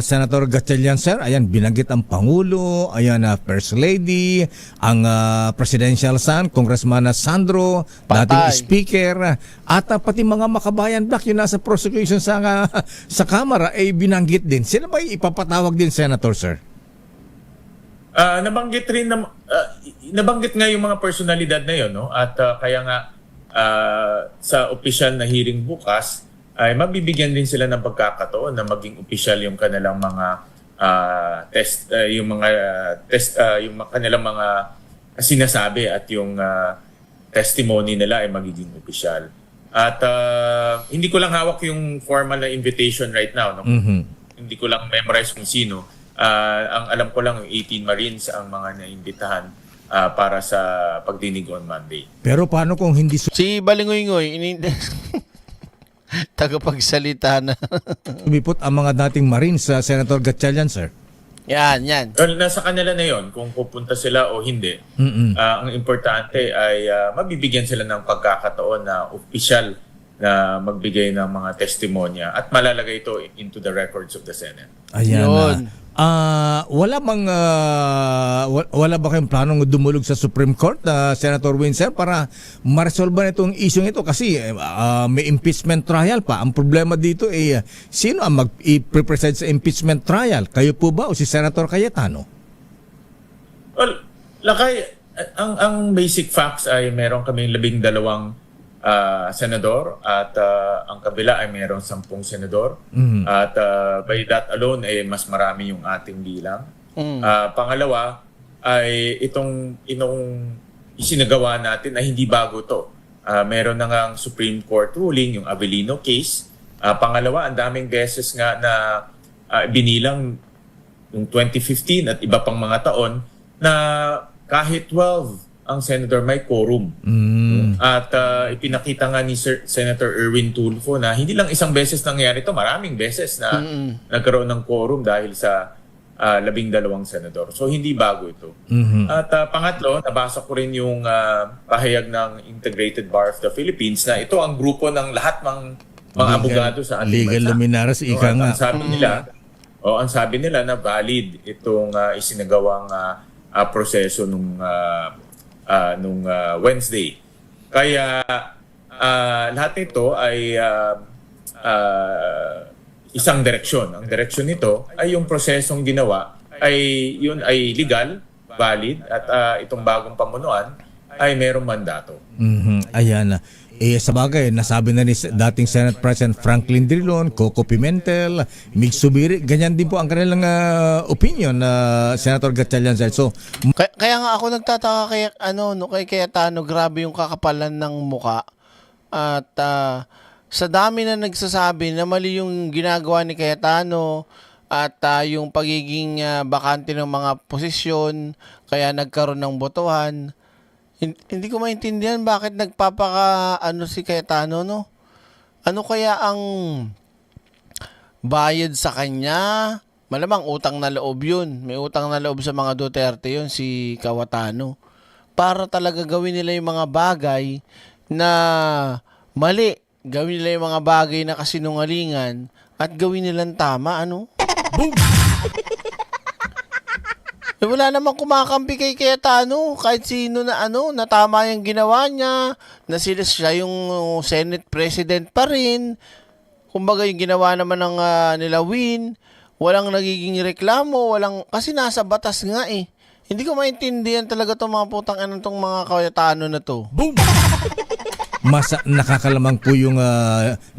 S16: Senator Gatchalian, sir. Ayan, binanggit ang Pangulo, ayan, First Lady, ang Presidential Son, Congressman Sandro, dating Speaker, at pati mga Makabayan Black, yung nasa prosecution sa Kamara, ay binanggit din. Sino ba ipapatawag din, Senator, sir?
S17: Nabanggit nga yung mga personalidad na yun, no? At kaya nga sa official na hearing bukas ay mabibigyan din sila ng pagkakataon na maging official yung kanilang mga yung kanilang mga sinasabi, at yung testimony nila ay magiging official. At hindi ko lang hawak yung formal na invitation right now, no? Hindi ko lang memorize kung sino. Ang alam ko lang, 18 Marines ang mga naimbitahan para sa pagdinig on Monday.
S16: Pero paano kung hindi...
S1: Si Balingoy-ngoy, tagapagsalita na.
S16: Sumipot ang mga dating Marines sa Senator Gatchalian, sir?
S1: Yan.
S17: Well, nasa kanila na yon kung pupunta sila o hindi. Ang importante ay mabibigyan sila ng pagkakataon na opisyal na magbigay ng mga testimonya at malalagay ito into the records of the Senate.
S16: Ayan. Wala ba kayong planong dumulog sa Supreme Court, Senator Windsor, para ma-resolve itong issue ito? Kasi may impeachment trial pa. Ang problema dito ay sino ang mag-preside sa impeachment trial? Kayo po ba o si Senator Cayetano?
S17: Well, Lakay, ang basic facts ay meron kaming 12 senador, at ang kabila ay mayroong 10 senador. At by that alone ay mas marami yung ating bilang. Pangalawa ay itong isinagawa natin ay hindi bago to. Meron na ngang Supreme Court ruling, yung Avellino case. Pangalawa, ang daming beses nga na binilang yung 2015 at iba pang mga taon na kahit 12 ang Senator may quorum. At ipinakita nga ni Senator Erwin Tulfo na hindi lang isang beses nangyari ito, maraming beses na nagkaroon ng quorum dahil sa 12 senador. So hindi bago ito. At pangatlo, nabasa ko rin yung pahayag ng Integrated Bar of the Philippines na ito ang grupo ng lahat ng mga abogado sa ating
S16: legal
S17: bansa.
S16: luminaries, ika nga.
S17: Ang sabi nila na valid itong isinagawang proseso nung Wednesday. Kaya lahat nito ay isang direksyon. Ang direksyon nito ay yung prosesong ginawa yun ay legal, valid, at itong bagong pamunuan ay merong mandato.
S16: Ayan na. Sa bagay, nasabi na ni dating Senate President Franklin Drilon, Coco Pimentel, Mig Subiri, ganyan din po ang kanilang opinion na Senator Gatchalian, sir. So,
S1: Kaya nga ako nagtataka kay Cayetano, grabe yung kakapalan ng muka. At sa dami na nagsasabi na mali yung ginagawa ni Cayetano at yung pagiging bakante ng mga posisyon, kaya nagkaroon ng botohan. Hindi ko maintindihan bakit nagpapaka si Cayetano, no? Ano kaya ang bayad sa kanya? Malamang utang na loob yun. May utang na loob sa mga Duterte yun, si Cayetano. Para talaga gawin nila yung mga bagay na mali. Gawin nila yung mga bagay na kasinungalingan at gawin nilang tama, ano? Boom! Wala namang kumakampi kay Cayetano, kahit sino na na tama yung ginawa niya, na siya yung Senate President pa rin. Kumbaga yung ginawa naman ng nila Win, walang nagiging reklamo, kasi nasa batas nga eh. Hindi ko maintindihan talaga itong mga putang itong mga Cayetano na to. Boom!
S16: mas nakakalamang po yung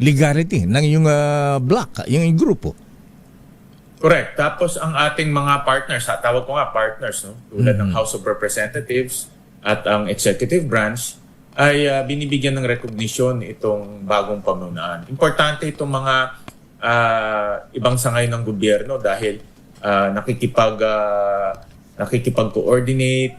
S16: legality ng yung block, yung grupo.
S17: Correct. Tapos ang ating mga partners, tawag ko nga partners, no? Tulad ng House of Representatives at ang executive branch, ay binibigyan ng recognition itong bagong pamunuan. Importante itong mga ibang sangay ng gobyerno dahil nakikipag-coordinate,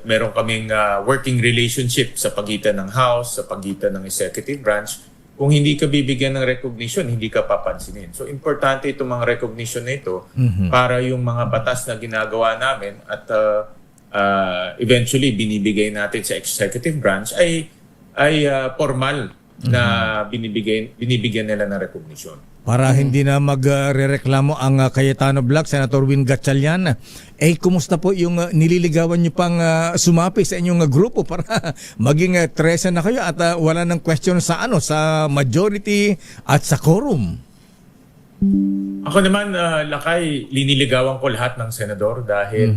S17: meron kaming working relationship sa pagitan ng House, sa pagitan ng executive branch. Kung hindi ka bibigyan ng recognition, hindi ka papansinin. So, importante itong mga recognition na ito para yung mga batas na ginagawa namin at eventually binibigay natin sa executive branch ay formal na binibigyan nila ng recognition.
S16: Para hindi na magrereklamo ang Cayetano Block, Senator Win Gatchalian, kumusta po yung nililigawan nyo pang sumapi sa inyong grupo para maging 13 na kayo at wala ng question sa majority at sa quorum?
S17: Ako naman, Lakay, liniligawan ko lahat ng senador dahil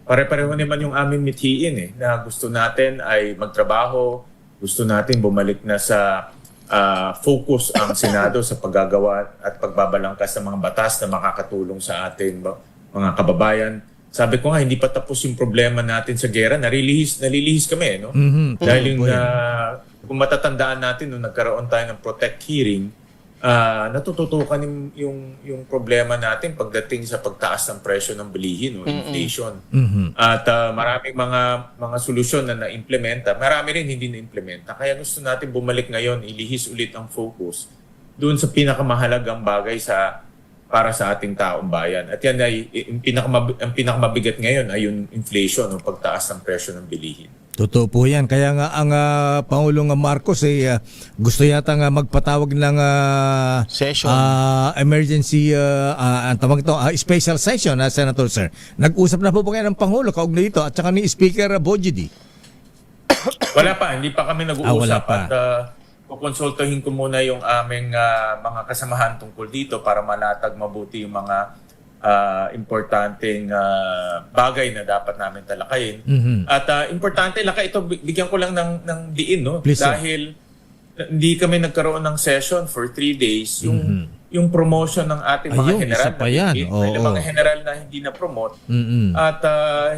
S17: pare-pareho naman yung aming mithiin na gusto natin ay magtrabaho, gusto natin bumalik na sa focus ang Senado sa paggagawa at pagbabalangkas ng mga batas na makakatulong sa ating mga kababayan. Sabi ko nga, hindi pa tapos yung problema natin sa gera. Nalilihis kami, no? Dahil kung matatandaan natin, nung nagkaroon tayo ng protect hearing, natututukan yung problema natin pagdating sa pagtaas ng presyo ng bilihin, no? Inflation. At maraming mga solusyon na na-implementa. Marami rin hindi na-implementa. Kaya gusto natin bumalik ngayon, ilihis ulit ang focus doon sa pinakamahalagang bagay para sa ating taong bayan. At yan ay ang pinakamabigat ngayon ay yung inflation, o pagtaas ng presyo ng bilihin.
S16: Totoo po yan. Kaya nga ang Pangulong Marcos gusto yata nga magpatawag ng
S1: session.
S16: Emergency ang tawag ito, special session, Senator Sir. Nag-usap na po ba kayo ng Pangulo kaugnay ito at saka ni Speaker Bojidi?
S17: Wala pa, hindi pa kami nag-uusap.
S16: Wala pa.
S17: At kukonsultahin ko muna yung aming mga kasamahan tungkol dito para manatag mabuti yung mga importanteng bagay na dapat namin talakayin. At importante, ito bigyan ko lang ng diin, no?
S16: Please,
S17: dahil hindi kami nagkaroon ng session for 3 days. Yung promotion ng ating mga general. May mga general na hindi na-promote. At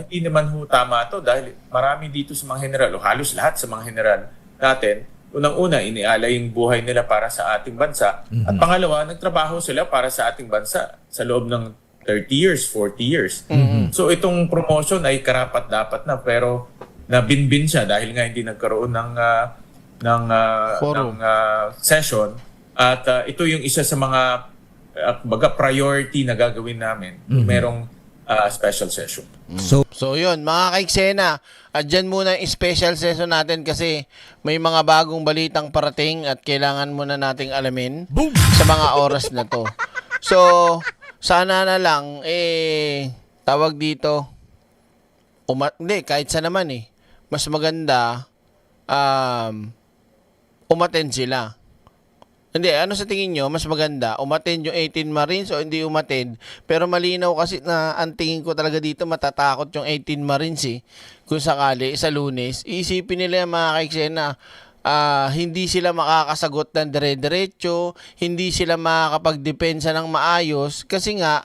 S17: hindi naman tama to dahil marami dito sa mga general, o halos lahat sa mga general natin, unang-una, inialay yung buhay nila para sa ating bansa. At pangalawa, nagtrabaho sila para sa ating bansa sa loob ng 30 years, 40 years. So itong promotion ay karapat-dapat na, pero nabinbin siya dahil nga hindi nagkaroon ng session. At ito yung isa sa mga priority na gagawin namin. Merong special session.
S1: So yun, mga kaiksena, dyan muna yung special session natin kasi may mga bagong balitang parating at kailangan muna nating alamin sa mga oras na to. So, sana na lang, tawag dito, hindi, kahit sa naman mas maganda, umattend sila. Hindi, ano sa tingin nyo, mas maganda, umattend yung 18 Marines o hindi umattend? Pero malinaw kasi na ang tingin ko talaga dito, matatakot yung 18 Marines eh. Kung sakali, sa Lunes, iisipin nila yung mga kaiksena, hindi sila makakasagot ng dire-diretso, hindi sila makakapagdepensa ng maayos, kasi nga,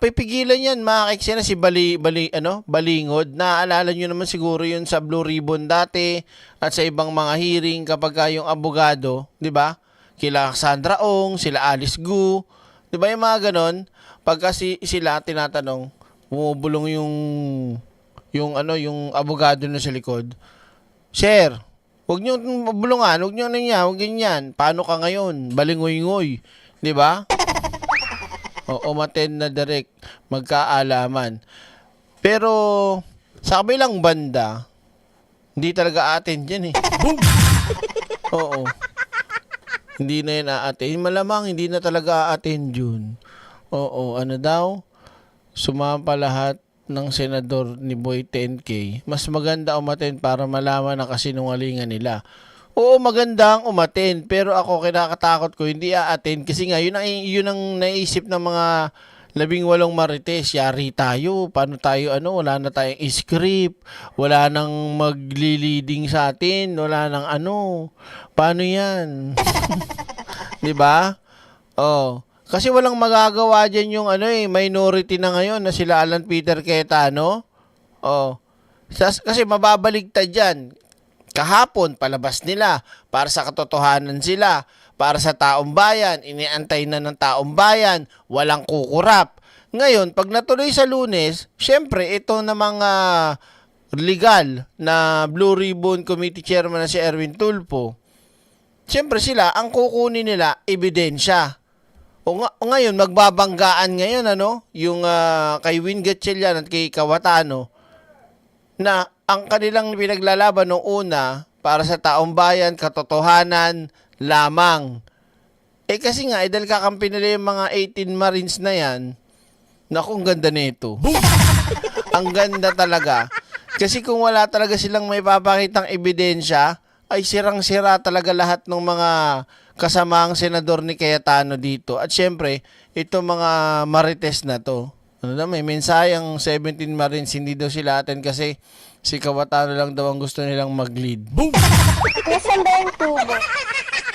S1: pipigilan yan mga kaiksena si Balingod. Naaalala nyo naman siguro yun sa Blue Ribbon dati at sa ibang mga hearing kapag yung abogado, di ba? Kila Sandra Ong, sila Alice Gu, di ba yung mga ganon? Pagka sila tinatanong, bumubulong yung abogado na sa likod. Sir, huwag nyo bulungan, huwag nyo huwag ganyan. Paano ka ngayon? Balingoy-ngoy, di ba? O umattend na direct, magkaalaman. Pero sa kabilang banda, hindi talaga attend yan eh. Oo. Hindi na yan a-attend. Malamang hindi na talaga a-attend yun. Oo, ano daw? Sumampa lahat ng senador ni Boy 10K. Mas maganda umattend para malaman ang kasinungalingan nila. Oo, maganda ang umattend, pero ako kinakatakot ko hindi a-attend kasi nga yun ang naisip ng mga 18 marites. Yari tayo, paano tayo wala na tayong script, wala nang magli-leading sa atin, wala nang paano yan? 'Di ba? Oh, kasi walang magagawa diyan yung minority na ngayon na sila Alan Peter Cayetano. Oh. Kasi mababaligtad diyan. Kahapon, palabas nila para sa katotohanan sila, para sa taong bayan, iniantay na ng taong bayan, walang kukurap. Ngayon, pag natuloy sa Lunes, syempre, ito na mga legal na Blue Ribbon Committee Chairman na si Erwin Tulfo, syempre sila, ang kukunin nila, ebidensya. Ngayon, magbabanggaan ngayon, yung kay Win Gatchalian at kay Cayetano, na ang kanilang pinaglalaban noong una para sa taong bayan, katotohanan lamang. Kasi nga, dahil kakampi nila yung mga 18 Marines na yan, naku, ang ganda nito. Ang ganda talaga. Kasi kung wala talaga silang may papakitang ebidensya, ay sirang-sira talaga lahat ng mga kasamaang senador ni Cayetano dito. At syempre, ito mga marites na to. May mensaheng 17 Marines, hindi daw sila atin kasi si Cayetano lang daw ang gusto nilang mag-lead. Boom!
S4: Nasaan ba yung tubo?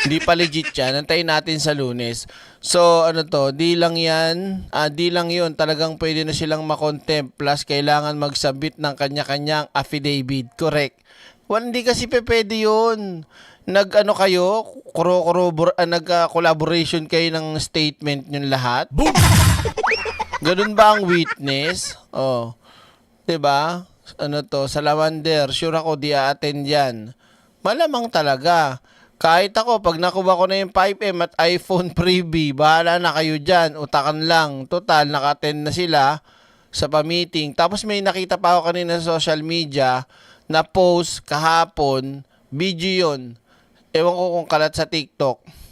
S1: Hindi pa legit yan. Antayin natin sa Lunes. So, di lang yan. Di lang yun. Talagang pwede na silang makontempt. Plus, kailangan magsabit ng kanya-kanyang affidavit. Correct. Hindi kasi pwede yun. Nag-collaboration kayo ng statement nyo lahat. Boom! Ganun ba ang witness? Oh. 'Di ba? Salamander, sure ako di a-attend yan. Malamang talaga. Kahit ako, pag nakuha ko na yung 5M at iPhone freebie, bahala na kayo dyan, utakan lang. Total, naka-attend na sila sa pa-meeting. Tapos may nakita pa ako kanina sa social media na post kahapon, video yun. Ewan ko kung kalat sa TikTok.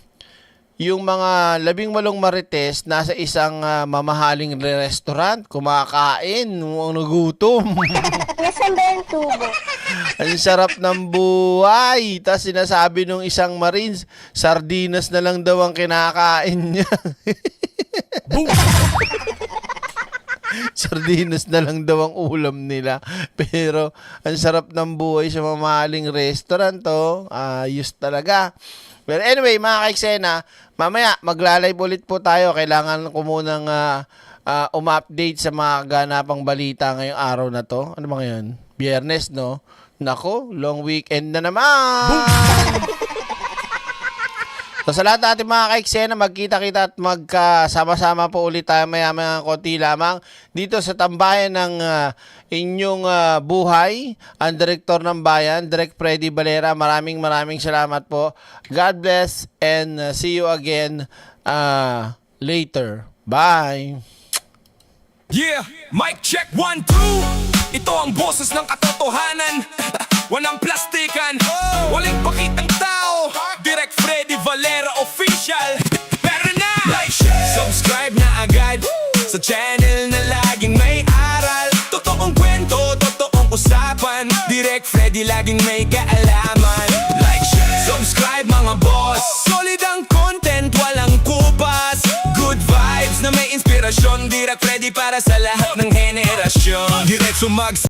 S1: Yung mga 18 marites nasa isang mamahaling restaurant, kumakain, nagutom.
S4: Nasaan ba yung tubo?
S1: Ang sarap ng buhay. Tapos sinasabi nung isang Marines, sardinas na lang daw ang kinakain niya. Sardinas na lang daw ang ulam nila. Pero ang sarap ng buhay sa mamahaling restaurant, ayos talaga. Pero anyway, mga kaiksena, mamaya magla-live ulit po tayo. Kailangan ko munang update sa mga ganapang balita ngayong araw na to. Ano ba ngayon? Biyernes, no? Nako, long weekend na naman! So sa lahat natin mga kaiksena, magkita-kita at magkasama-sama po ulit tayo maya-maya konti lamang dito sa tambayan ng inyong buhay, ang Direktor ng Bayan, Direk Freddy Valera. Maraming salamat po. God bless and see you again later. Bye!
S9: Yeah! Mic check 1, 2. Ito ang boses ng katotohanan. Walang plastikan, walang pakitang tao. Direk Freddy Valera Official. Pero na! Like, share, subscribe na agad sa channel na laging may aral. Totoong kwento, totoong usapan. Direk Freddy laging may kaalaman. Like, share, subscribe mga boss. Solid ang para sa lahat ng henerasyon. Diretso mag